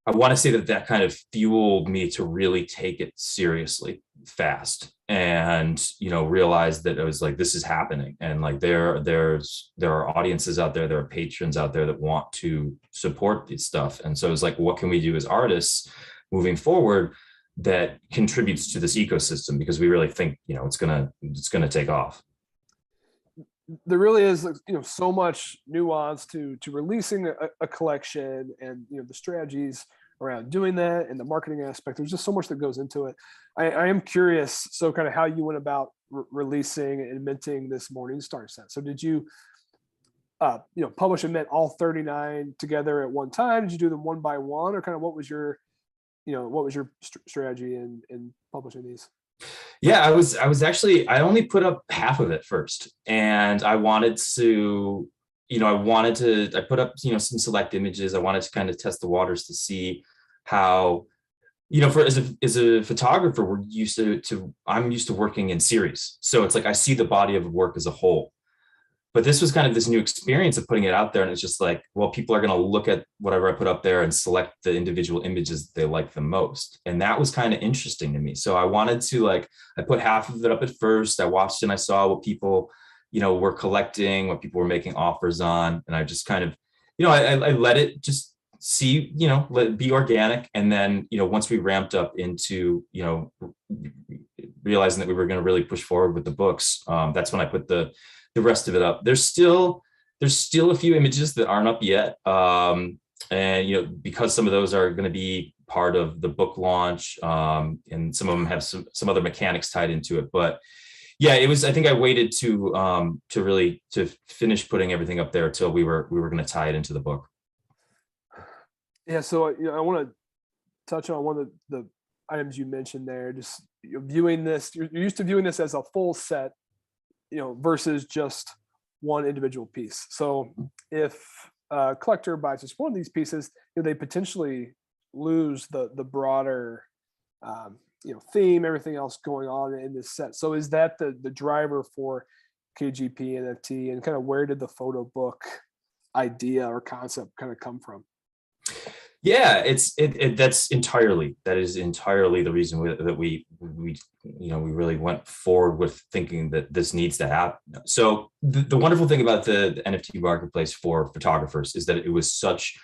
I want to say that kind of fueled me to really take it seriously fast and, realize that it was like, this is happening. And like, there are audiences out there are patrons out there that want to support this stuff. And so it's like, what can we do as artists moving forward that contributes to this ecosystem? Because we really think, it's going to take off. There really is, so much nuance to releasing a collection, and the strategies around doing that and the marketing aspect. There's just so much that goes into it. I am curious, so kind of how you went about releasing and minting this Morningstar set. So did you publish and mint all 39 together at one time? Did you do them one by one, or kind of what was your strategy in publishing these? Yeah, I only put up half of it first, and I wanted to, I put up, some select images. I wanted to kind of test the waters to see how, as a photographer, I'm used to working in series. So it's like, I see the body of work as a whole. But this was kind of this new experience of putting it out there. And it's just like, well, people are going to look at whatever I put up there and select the individual images that they like the most. And that was kind of interesting to me. So I wanted to I put half of it up at first. I watched and I saw what people, were collecting, what people were making offers on. And I just kind of, I let it just see, let it be organic. And then, once we ramped up into, realizing that we were going to really push forward with the books, that's when I put the rest of it up. There's still a few images that aren't up yet. And, because some of those are going to be part of the book launch, and some of them have some other mechanics tied into it. But yeah, I think I waited to finish putting everything up there till we were going to tie it into the book. Yeah. So, I want to touch on one of the items you mentioned there, just viewing this, you're used to viewing this as a full set, versus just one individual piece. So if a collector buys just one of these pieces, they potentially lose the broader theme, everything else going on in this set. So is that the driver for KGP NFT, and kind of where did the photo book idea or concept kind of come from? Yeah, that is entirely the reason that we really went forward with thinking that this needs to happen. So the wonderful thing about the NFT marketplace for photographers is that it was such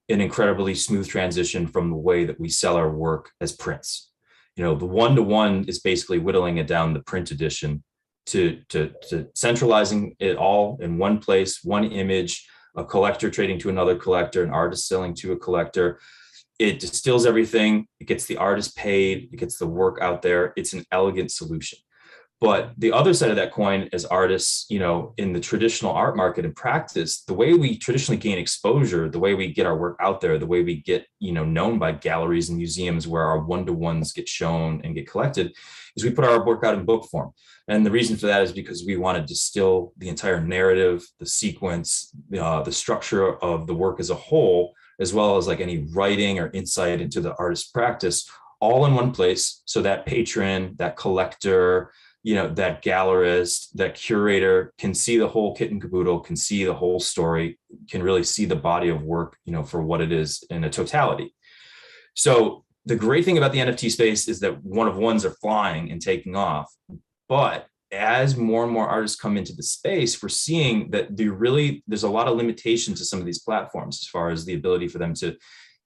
an incredibly smooth transition from the way that we sell our work as prints. The one-to-one is basically whittling it down, the print edition, to centralizing it all in one place, one image, a collector trading to another collector, an artist selling to a collector. It distills everything. It gets the artist paid. It gets the work out there. It's an elegant solution. But the other side of that coin, as artists, in the traditional art market and practice, the way we traditionally gain exposure, the way we get our work out there, the way we get, known by galleries and museums where our one-to-ones get shown and get collected, is we put our work out in book form. And the reason for that is because we want to distill the entire narrative, the sequence, the structure of the work as a whole, as well as like any writing or insight into the artist's practice, all in one place. So that patron, that collector, that gallerist, that curator can see the whole kit and caboodle, can see the whole story, can really see the body of work, for what it is in a totality. So the great thing about the NFT space is that one-of-ones are flying and taking off. But as more and more artists come into the space, we're seeing that there's a lot of limitation to some of these platforms as far as the ability for them to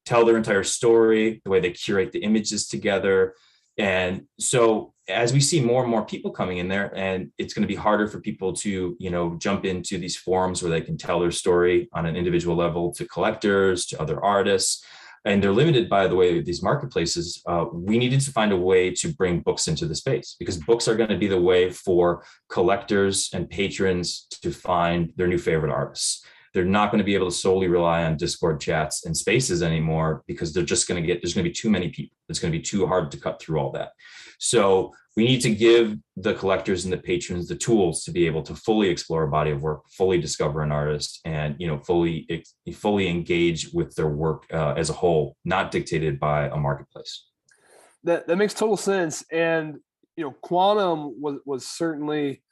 tell their entire story, the way they curate the images together. And so as we see more and more people coming in there, and it's going to be harder for people to, jump into these forums where they can tell their story on an individual level to collectors, to other artists, and they're limited by the way these marketplaces, we needed to find a way to bring books into the space, because books are going to be the way for collectors and patrons to find their new favorite artists. They're not going to be able to solely rely on Discord chats and spaces anymore, because there's going to be too many people. It's going to be too hard to cut through all that. So we need to give the collectors and the patrons the tools to be able to fully explore a body of work, fully discover an artist, and fully engage with their work as a whole, not dictated by a marketplace. That makes total sense. And Quantum was certainly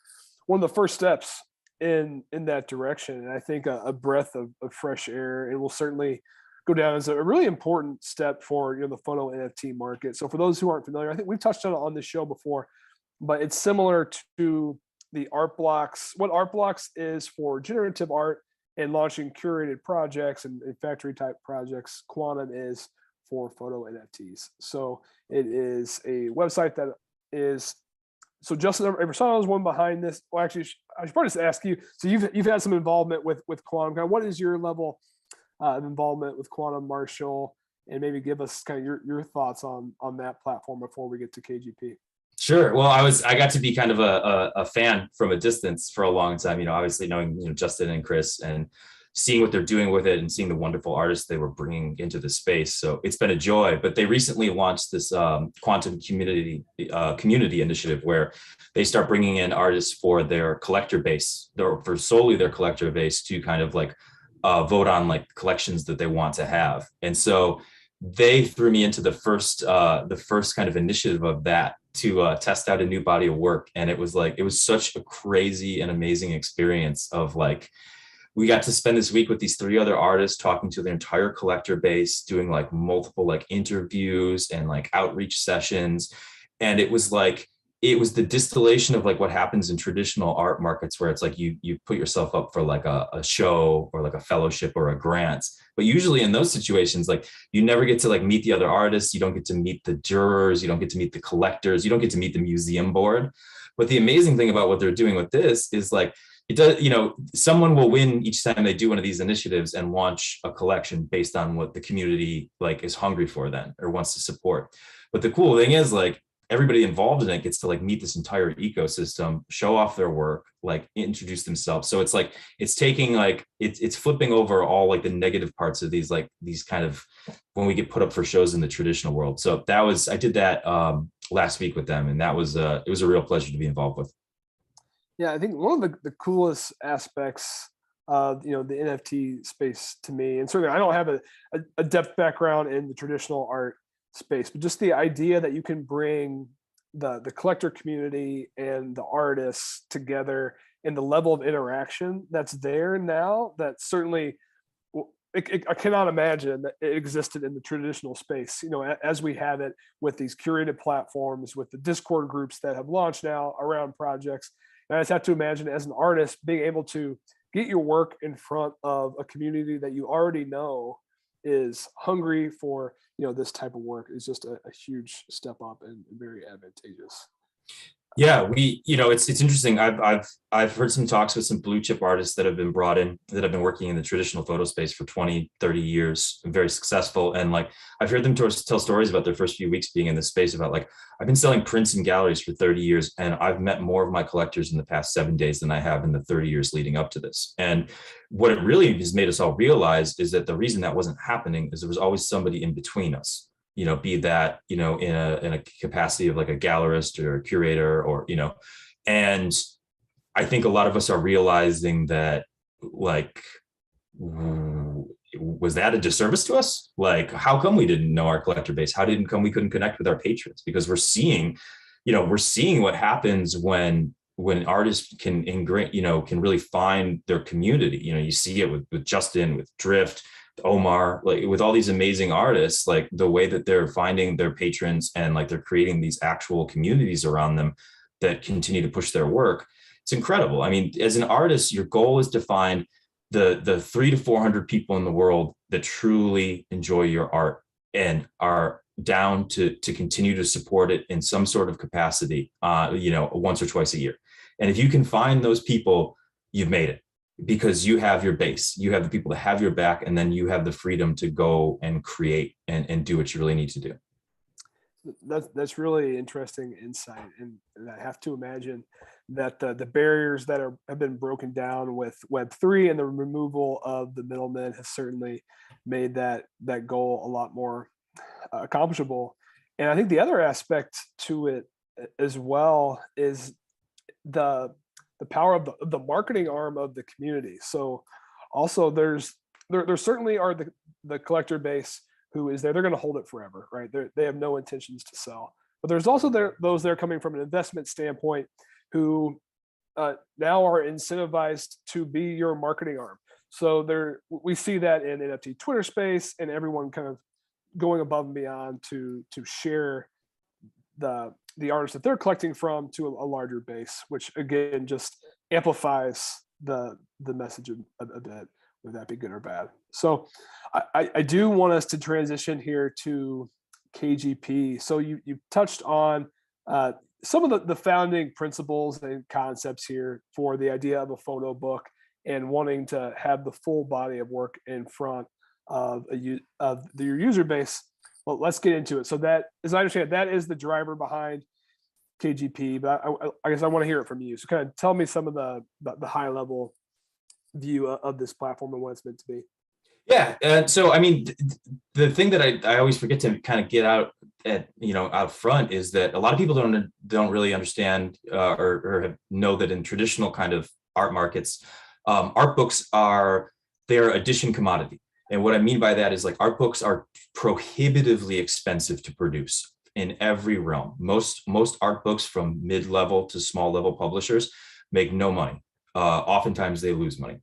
one of the first steps in that direction. And I think a breath of fresh air. It will certainly go down as a really important step for the photo NFT market. So for those who aren't familiar, I think we've touched on this show before, but it's similar to the Art Blocks. What Art Blocks is for generative art and launching curated projects and factory type projects, Quantum is for photo NFTs. So it is a website that is. So Justin Eversano is one behind this. Well, actually, I should probably just ask you. So you've had some involvement with Quantum. Kind of what is your level of involvement with Quantum, Marshall, and maybe give us kind of your thoughts on that platform before we get to KGP. Sure. Well, I got to be kind of a fan from a distance for a long time. Obviously knowing Justin and Chris and seeing what they're doing with it and seeing the wonderful artists they were bringing into the space. So it's been a joy. But they recently launched this quantum community initiative where they start bringing in artists for their collector base, for solely their collector base, to kind of like vote on like collections that they want to have. And so they threw me into the first kind of initiative of that to test out a new body of work. And it was such a crazy and amazing experience of like, we got to spend this week with these 3 other artists talking to their entire collector base, doing like multiple like interviews and like outreach sessions. And it was the distillation of like what happens in traditional art markets, where it's like you put yourself up for like a show or like a fellowship or a grant. But usually in those situations, like you never get to like meet the other artists. You don't get to meet the jurors. You don't get to meet the collectors. You don't get to meet the museum board. But the amazing thing about what they're doing with this is like, it does, someone will win each time they do one of these initiatives and launch a collection based on what the community like is hungry for then or wants to support. But the cool thing is like, everybody involved in it gets to like meet this entire ecosystem, show off their work, like introduce themselves. So it's like, it's taking like, it's flipping over all like the negative parts of these, like these kind of, when we get put up for shows in the traditional world. So I did that last week with them, and that was, it was a real pleasure to be involved with. Yeah, I think one of the coolest aspects of, you know, the NFT space to me, and certainly I don't have a depth background in the traditional art space, but just the idea that you can bring the collector community and the artists together, and the level of interaction that's there now, that certainly I cannot imagine that it existed in the traditional space, you know, as we have it with these curated platforms, with the Discord groups that have launched now around projects. And I just have to imagine, as an artist, being able to get your work in front of a community that you already know is hungry for, you know, this type of work, is just a huge step up and very advantageous. Yeah, you know, it's interesting. I've heard some talks with some blue chip artists that have been brought in, that have been working in the traditional photo space for 20, 30 years, very successful. And like, I've heard them tell stories about their first few weeks being in this space, about like, I've been selling prints in galleries for 30 years, and I've met more of my collectors in the past 7 days than I have in the 30 years leading up to this. And what it really has made us all realize is that the reason that wasn't happening is there was always somebody in between us. You know, be that, you know, in a capacity of like a gallerist or a curator, or, you know, and I think a lot of us are realizing that, like, was that a disservice to us? Like, how come we didn't know our collector base? How come we couldn't connect with our patrons? Because we're seeing what happens when artists can can really find their community. You know, you see it with Justin, with Drift, Omar, like with all these amazing artists, like the way that they're finding their patrons, and like they're creating these actual communities around them that continue to push their work. It's incredible. I mean, as an artist, your goal is to find the 300 to 400 people in the world that truly enjoy your art and are down to continue to support it in some sort of capacity, once or twice a year. And if you can find those people, you've made it. Because you have your base, you have the people that have your back, and then you have the freedom to go and create and do what you really need to do. That's really interesting insight, and I have to imagine that the barriers that have been broken down with Web3 and the removal of the middlemen has certainly made that goal a lot more accomplishable. And I think the other aspect to it as well is the power of the marketing arm of the community. So also there certainly are the collector base who is there. They're going to hold it forever, right? They have no intentions to sell. But there's also those that are coming from an investment standpoint who now are incentivized to be your marketing arm. So we see that in NFT Twitter space, and everyone kind of going above and beyond to share the artists that they're collecting from to a larger base, which again just amplifies the message a bit, whether that be good or bad. So I do want us to transition here to KGP. So you touched on some of the founding principles and concepts here for the idea of a photo book, and wanting to have the full body of work in front of your user base. Well, let's get into it. So that, as I understand, that is the driver behind KGP, but I guess I want to hear it from you. So kind of tell me some of the high level view of this platform and what it's meant to be. Yeah, and so I mean, the thing that I always forget to kind of get out front is that a lot of people don't really understand or know that in traditional kind of art markets, art books they're edition commodity. And what I mean by that is, like, art books are prohibitively expensive to produce in every realm. Most art books from mid-level to small-level publishers make no money. Oftentimes they lose money.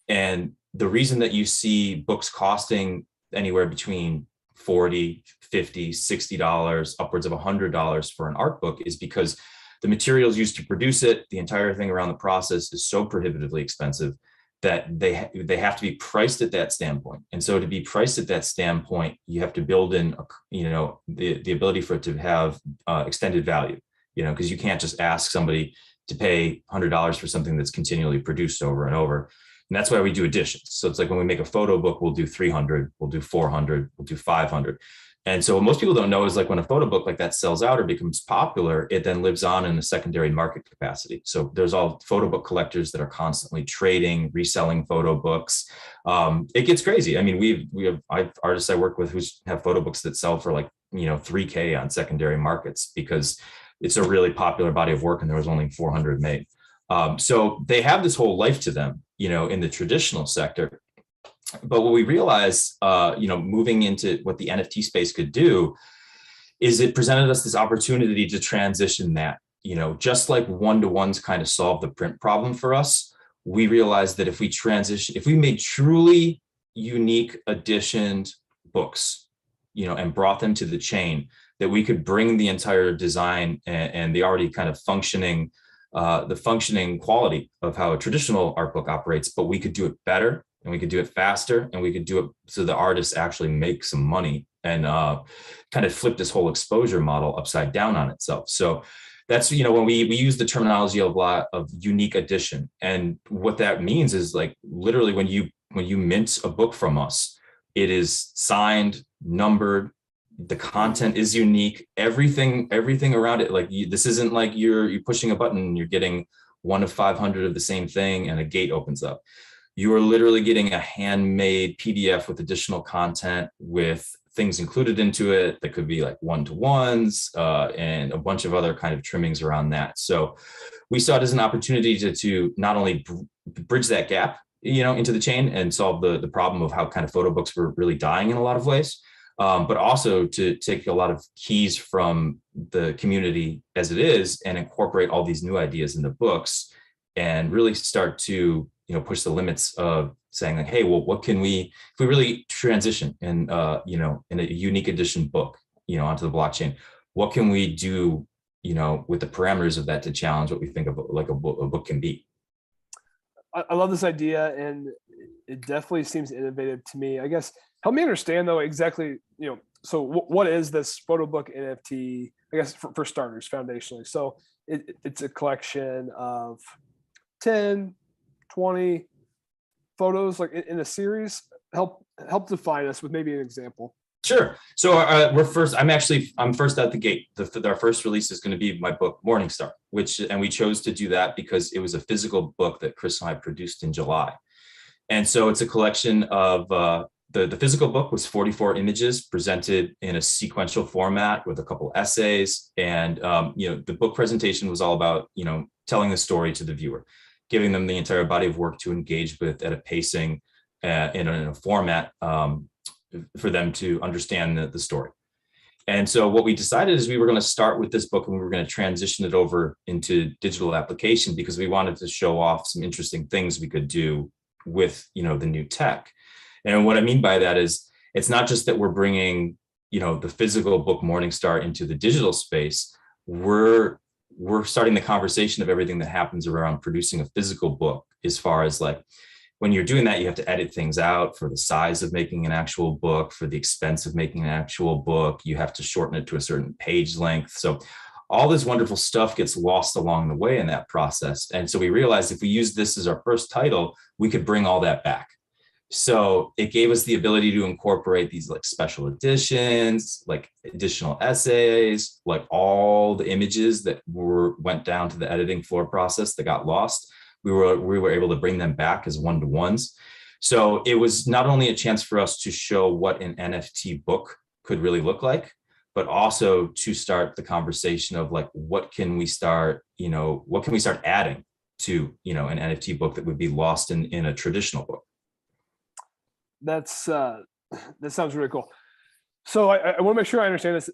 And the reason that you see books costing anywhere between $40, $50, $60, upwards of $100 for an art book is because the materials used to produce it, the entire thing around the process, is so prohibitively expensive that they have to be priced at that standpoint. And so to be priced at that standpoint, you have to build in, the ability for it to have extended value, because you can't just ask somebody to pay $100 for something that's continually produced over and over. And that's why we do editions. So it's like when we make a photo book, we'll do 300, we'll do 400, we'll do 500. And so what most people don't know is like when a photo book like that sells out or becomes popular, it then lives on in a secondary market capacity. So there's all photo book collectors that are constantly trading, reselling photo books. It gets crazy. I mean, I have artists I work with who have photo books that sell for like, $3K on secondary markets because it's a really popular body of work and there was only 400 made. So they have this whole life to them, in the traditional sector. But what we realized, moving into what the NFT space could do is it presented us this opportunity to transition that, just like one-to-ones kind of solve the print problem for us. We realized that if we made truly unique editioned books, and brought them to the chain, that we could bring the entire design and the already kind of functioning quality of how a traditional art book operates, but we could do it better. And we could do it faster, and we could do it so the artists actually make some money and kind of flip this whole exposure model upside down on itself. So that's, when we use the terminology of unique edition, and what that means is like literally when you mint a book from us, it is signed, numbered, the content is unique, everything around it. Like this isn't like you're pushing a button and you're getting one of 500 of the same thing and a gate opens up. You are literally getting a handmade PDF with additional content with things included into it that could be like one-to-ones and a bunch of other kind of trimmings around that. So we saw it as an opportunity to not only bridge that gap, into the chain and solve the problem of how kind of photo books were really dying in a lot of ways, but also to take a lot of keys from the community as it is and incorporate all these new ideas into books and really start to push the limits of saying like, hey, well, what can if we really transition in a unique edition book, onto the blockchain, what can we do, with the parameters of that to challenge what we think of like a book can be? I love this idea, and it definitely seems innovative to me. I guess help me understand though exactly, so what is this photo book NFT? I guess for starters, foundationally. So it's a collection of 10, 20 photos like in a series. Help define us with maybe an example. Sure. So I'm first out the gate. Our first release is going to be my book Morningstar, and we chose to do that because it was a physical book that Chris and I produced in July. And so it's a collection of the physical book was 44 images presented in a sequential format with a couple essays. And, the book presentation was all about, telling the story to the viewer, giving them the entire body of work to engage with at a pacing in a format for them to understand the story. And so what we decided is we were going to start with this book and we were going to transition it over into digital application because we wanted to show off some interesting things we could do with, the new tech. And what I mean by that is it's not just that we're bringing, the physical book Morningstar into the digital space. We're starting the conversation of everything that happens around producing a physical book, as far as like, when you're doing that, you have to edit things out for the size of making an actual book, for the expense of making an actual book. You have to shorten it to a certain page length. So all this wonderful stuff gets lost along the way in that process. And so we realized if we use this as our first title, we could bring all that back. So it gave us the ability to incorporate these like special editions, like additional essays, like all the images that went down to the editing floor process that got lost. We were able to bring them back as one-to-ones. So it was not only a chance for us to show what an NFT book could really look like, but also to start the conversation of like, what can we start adding to, an NFT book that would be lost in a traditional book? That sounds really cool. So I want to make sure I understand this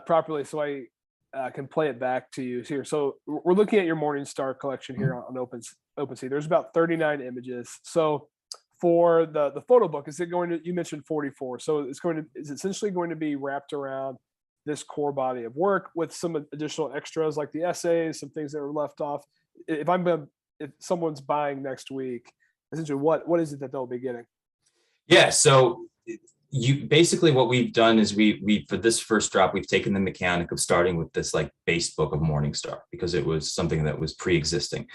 properly, so I can play it back to you here. So we're looking at your Morningstar collection here on Opensea. There's about 39 images. So for the photo book, you mentioned 44. So is essentially going to be wrapped around this core body of work with some additional extras like the essays, some things that were left off. If someone's buying next week, essentially what is it that they'll be getting? Yeah. So basically what we've done is we for this first drop, we've taken the mechanic of starting with this like base book of Morningstar because it was something that was pre-existing.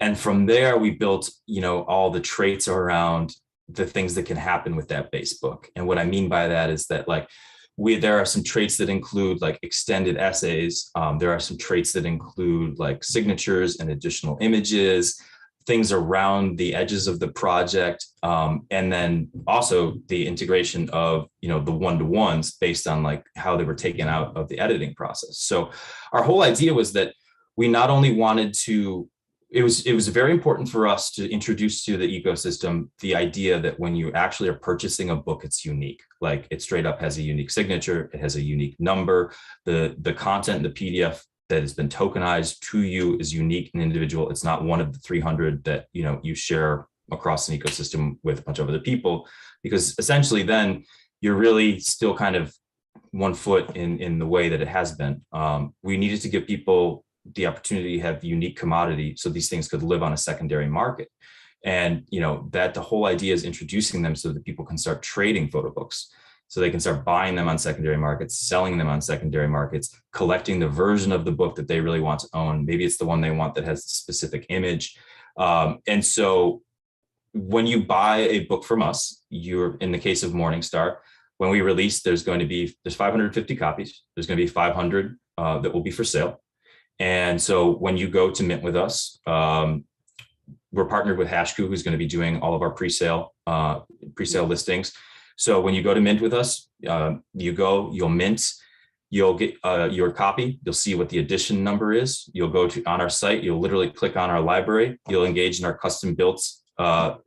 And from there, we built, all the traits around the things that can happen with that base book. And what I mean by that is that like There are some traits that include like extended essays. There are some traits that include like signatures and additional images, things around the edges of the project, and then also the integration of, you know, the one-to-ones based on like how they were taken out of the editing process. So our whole idea was that we not only wanted to, it was very important for us to introduce to the ecosystem the idea that when you actually are purchasing a book, it's unique. Like it straight up has a unique signature, it has a unique number, the content, the PDF that has been tokenized to you is unique and individual. It's not one of the 300 that, you know, you share across an ecosystem with a bunch of other people, because essentially then you're really still kind of one foot in the way that it has been. We needed to give people the opportunity to have unique commodity so these things could live on a secondary market. And, you know, that the whole idea is introducing them so that people can start trading photo books. So they can start buying them on secondary markets, selling them on secondary markets, collecting the version of the book that they really want to own. Maybe it's the one they want that has a specific image. And so when you buy a book from us, you're, in the case of Morningstar, when we release, there's 550 copies. There's going to be 500 that will be for sale. And so when you go to mint with us, we're partnered with Hashku, who's going to be doing all of our pre-sale listings. So when you go to mint with us, you'll mint, you'll get your copy. You'll see what the edition number is. You'll go to on our site. You'll literally click on our library. You'll engage in our custom built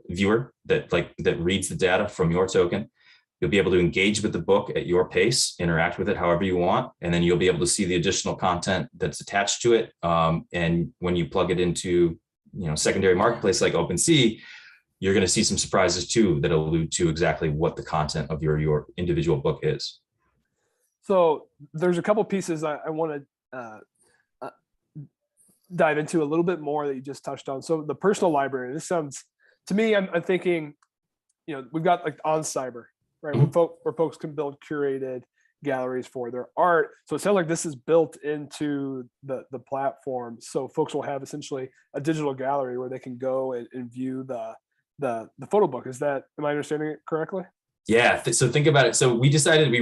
viewer that reads the data from your token. You'll be able to engage with the book at your pace, interact with it however you want, and then you'll be able to see the additional content that's attached to it. And when you plug it into, you know, secondary marketplace like Opensea, you're going to see some surprises too that allude to exactly what the content of your individual book is. So there's a couple pieces I want to dive into a little bit more that you just touched on. So the personal library, this sounds, to me, I'm thinking, you know, we've got like on Cyber, right? Mm-hmm. Where folks can build curated galleries for their art. So it sounds like this is built into the platform. So folks will have essentially a digital gallery where they can go and view the photo book. Am I understanding it correctly? Yeah. So think about it. So we decided we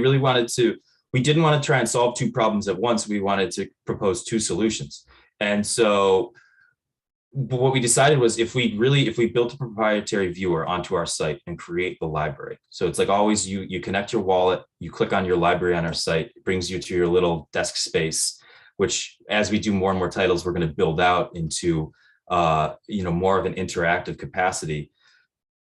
didn't want to try and solve two problems at once. We wanted to propose two solutions. And so what we decided was if we built a proprietary viewer onto our site and create the library. So it's like always you connect your wallet, you click on your library on our site, it brings you to your little desk space, which as we do more and more titles, we're going to build out into more of an interactive capacity.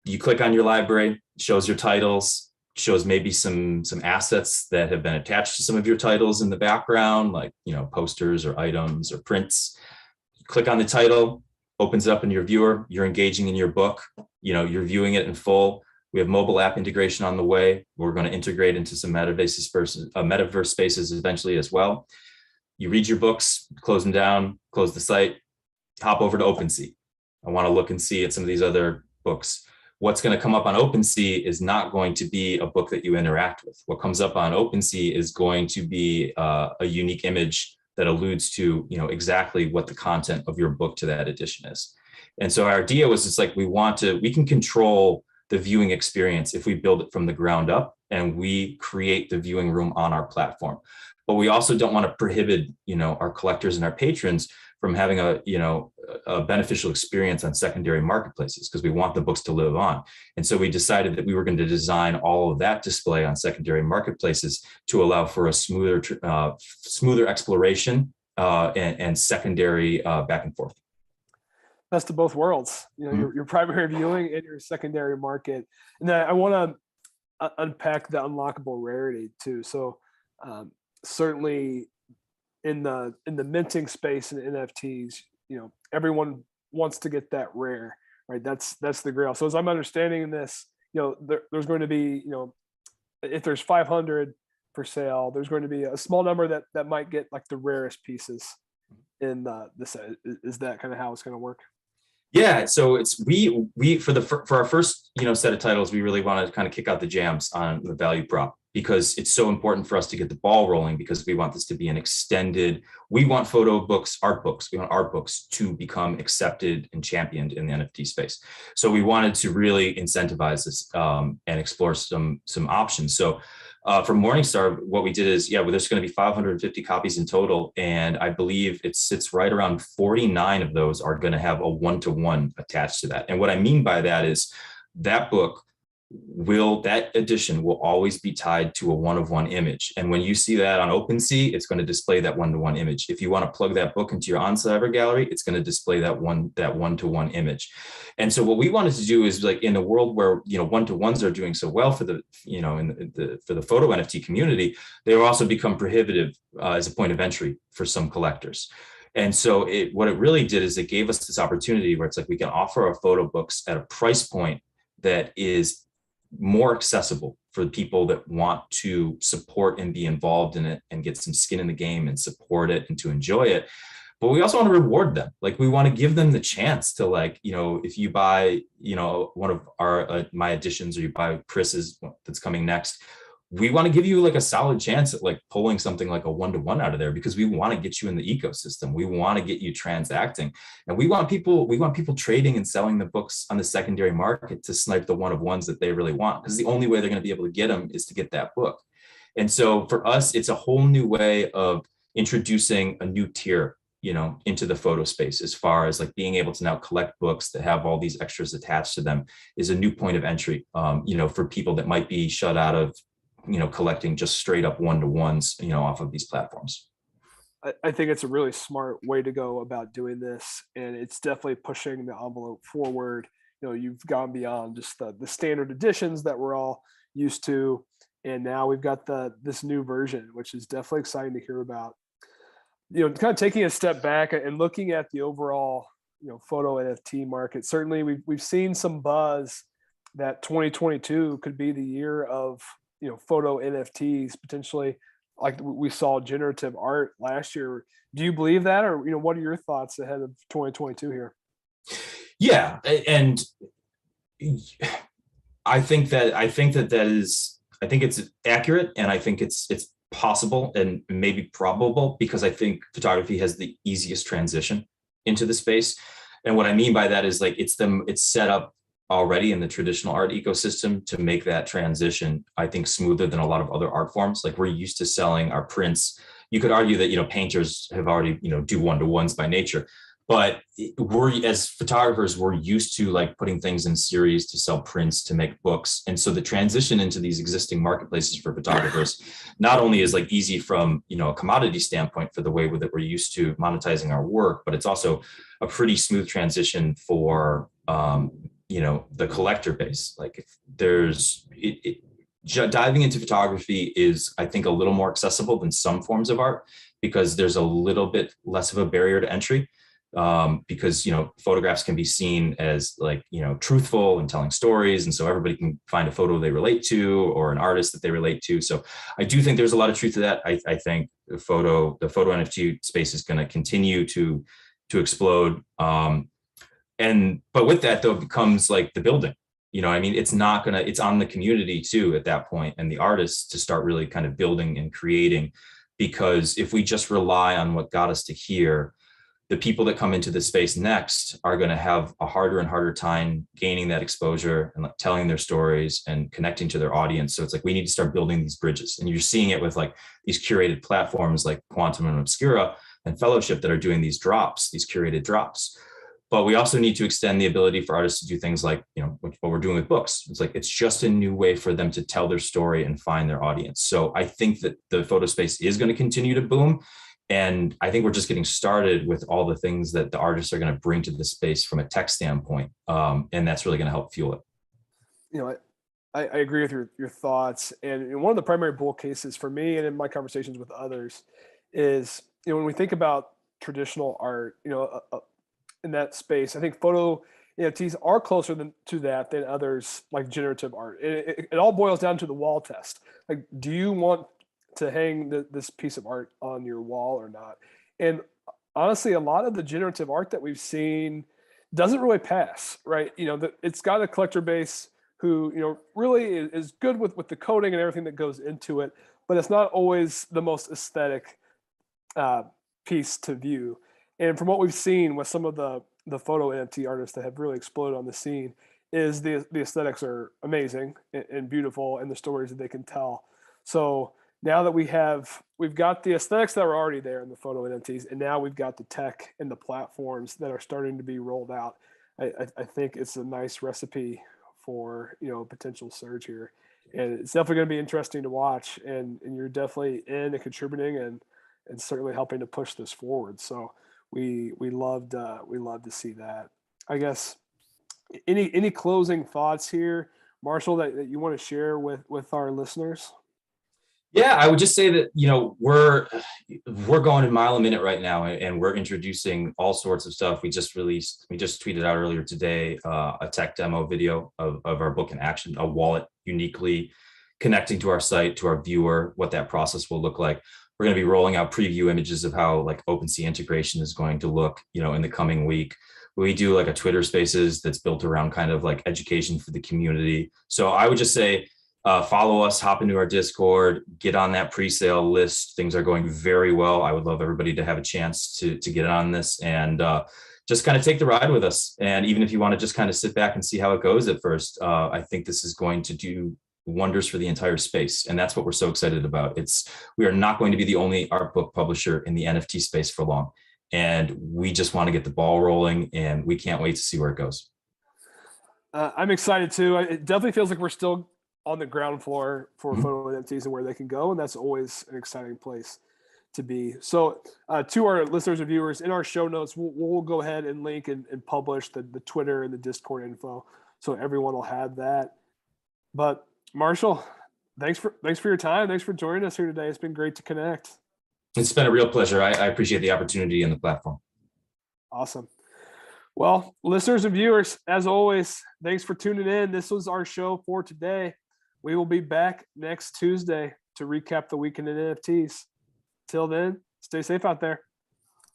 You click on your library, shows your titles, shows maybe some assets that have been attached to some of your titles in the background, like, you know, posters or items or prints. You click on the title, opens it up in your viewer, you're engaging in your book, you know, you're viewing it in full. We have mobile app integration on the way. We're going to integrate into some metaverse spaces eventually as well. You read your books, close them down, close the site, hop over to Opensea. I want to look and see at some of these other books. What's going to come up on Opensea is not going to be a book that you interact with. What comes up on Opensea is going to be a unique image that alludes to, you know, exactly what the content of your book to that edition is. And so our idea was, it's like we can control the viewing experience if we build it from the ground up and we create the viewing room on our platform. But we also don't want to prohibit, you know, our collectors and our patrons from having a beneficial experience on secondary marketplaces, because we want the books to live on. And so we decided that we were going to design all of that display on secondary marketplaces to allow for a smoother exploration and secondary back and forth. Best of both worlds, you know, your primary viewing and your secondary market. And then I want to unpack the unlockable rarity too. So certainly in the minting space and NFTs, you know, everyone wants to get that rare, right? That's the grail. So as I'm understanding this, you know, there's going to be, you know, if there's 500 for sale, there's going to be a small number that might get like the rarest pieces in the set. Is that kind of how it's going to work? Yeah, so it's we for our first, you know, set of titles, we really want to kind of kick out the jams on the value prop, because it's so important for us to get the ball rolling, because we want this to be we want photo books, art books, we want art books to become accepted and championed in the NFT space. So we wanted to really incentivize this and explore some options. So For Morningstar, what we did is, well, there's going to be 550 copies in total. And I believe it sits right around 49 of those are going to have a one-to-one attached to that. And what I mean by that is that that edition will always be tied to a one-of-one image. And when you see that on Opensea, it's going to display that one-to-one image. If you want to plug that book into your OnCyber gallery, it's going to display that one-to-one image. And so what we wanted to do is, like, in a world where, one-to-ones are doing so well for the, for the photo NFT community, they will also become prohibitive as a point of entry for some collectors. And so what it really did is it gave us this opportunity where it's like we can offer our photo books at a price point that is more accessible for the people that want to support and be involved in it and get some skin in the game and support it and to enjoy it. But we also want to reward them. Like, we want to give them the chance to, like, if you buy, one of our my editions, or you buy Chris's that's coming next, we want to give you like a solid chance at like pulling something like a one-to-one out of there, because we want to get you in the ecosystem. We want to get you transacting, and we want people trading and selling the books on the secondary market to snipe the one-of-ones that they really want, because the only way they're going to be able to get them is to get that book. And so for us, it's a whole new way of introducing a new tier, into the photo space, as far as like being able to now collect books that have all these extras attached to them is a new point of entry, for people that might be shut out of collecting just straight up one-to-ones, off of these platforms. I think it's a really smart way to go about doing this, and it's definitely pushing the envelope forward. You've gone beyond just the standard editions that we're all used to, and now we've got this new version, which is definitely exciting to hear about. Kind of taking a step back and looking at the overall photo NFT market. Certainly, we've seen some buzz that 2022 could be the year of photo NFTs, potentially, like we saw generative art last year. Do you believe that, or what are your thoughts ahead of 2022 here? Yeah, and I think it's accurate, and I think it's possible and maybe probable, because I think photography has the easiest transition into the space. And what I mean by that is, like, it's set up already in the traditional art ecosystem to make that transition, I think, smoother than a lot of other art forms. Like, we're used to selling our prints. You could argue that, painters have already, do one-to-ones by nature, but as photographers, we're used to like putting things in series to sell prints, to make books. And so the transition into these existing marketplaces for photographers not only is like easy from, a commodity standpoint for the way that we're used to monetizing our work, but it's also a pretty smooth transition for, the collector base. Like, if diving into photography is, I think, a little more accessible than some forms of art, because there's a little bit less of a barrier to entry, because photographs can be seen as like truthful and telling stories, and so everybody can find a photo they relate to, or an artist that they relate to. So I do think there's a lot of truth to that. I think the photo NFT space is going to continue to explode. But with that, though, it becomes like the building. It's on the community too at that point, and the artists to start really kind of building and creating. Because if we just rely on what got us to here, the people that come into this space next are going to have a harder and harder time gaining that exposure and like telling their stories and connecting to their audience. So it's like we need to start building these bridges. And you're seeing it with like these curated platforms like Quantum and Obscura and Fellowship that are doing these curated drops. But we also need to extend the ability for artists to do things like, what we're doing with books. It's like, it's just a new way for them to tell their story and find their audience. So I think that the photo space is going to continue to boom. And I think we're just getting started with all the things that the artists are going to bring to the space from a tech standpoint. And that's really going to help fuel it. I agree with your thoughts. And one of the primary bull cases for me and in my conversations with others is, when we think about traditional art, in that space, I think photo NFTs are closer to that than others like generative art. It all boils down to the wall test. Like, do you want to hang this piece of art on your wall or not? And honestly, a lot of the generative art that we've seen doesn't really pass, right? It's got a collector base who, really is good with the coding and everything that goes into it, but it's not always the most aesthetic piece to view. And from what we've seen with some of the photo NFT artists that have really exploded on the scene, is the aesthetics are amazing and beautiful, and the stories that they can tell. So now that we've got the aesthetics that were already there in the photo NFTs, and now we've got the tech and the platforms that are starting to be rolled out. I think it's a nice recipe for, potential surge here, and it's definitely going to be interesting to watch. And you're definitely in and contributing and certainly helping to push this forward. So we love to see that. I guess any closing thoughts here, Marshall, that you want to share with our listeners? Yeah, I would just say that, we're going a mile a minute right now, and we're introducing all sorts of stuff. We just tweeted out earlier today a tech demo video of our book in action, a wallet uniquely connecting to our site, to our viewer, what that process will look like. We're going to be rolling out preview images of how like Opensea integration is going to look, in the coming week. We do like a Twitter Spaces that's built around kind of like education for the community. So I would just say, follow us, hop into our Discord, get on that pre-sale list. Things are going very well. I would love everybody to have a chance to get on this and just kind of take the ride with us. And even if you want to just kind of sit back and see how it goes at first, I think this is going to do wonders for the entire space. And that's what we're so excited about. We are not going to be the only art book publisher in the NFT space for long. And we just want to get the ball rolling, and we can't wait to see where it goes. I'm excited too. It definitely feels like we're still on the ground floor for photo NFTs and where they can go. And that's always an exciting place to be. So to our listeners and viewers, in our show notes, we'll go ahead and link and publish the Twitter and the Discord info, so everyone will have that. But Marshall, thanks for your time. Thanks for joining us here today. It's been great to connect. It's been a real pleasure. I appreciate the opportunity and the platform. Awesome. Well, listeners and viewers, as always, thanks for tuning in. This was our show for today. We will be back next Tuesday to recap the weekend in NFTs. Till then, stay safe out there.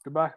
Goodbye.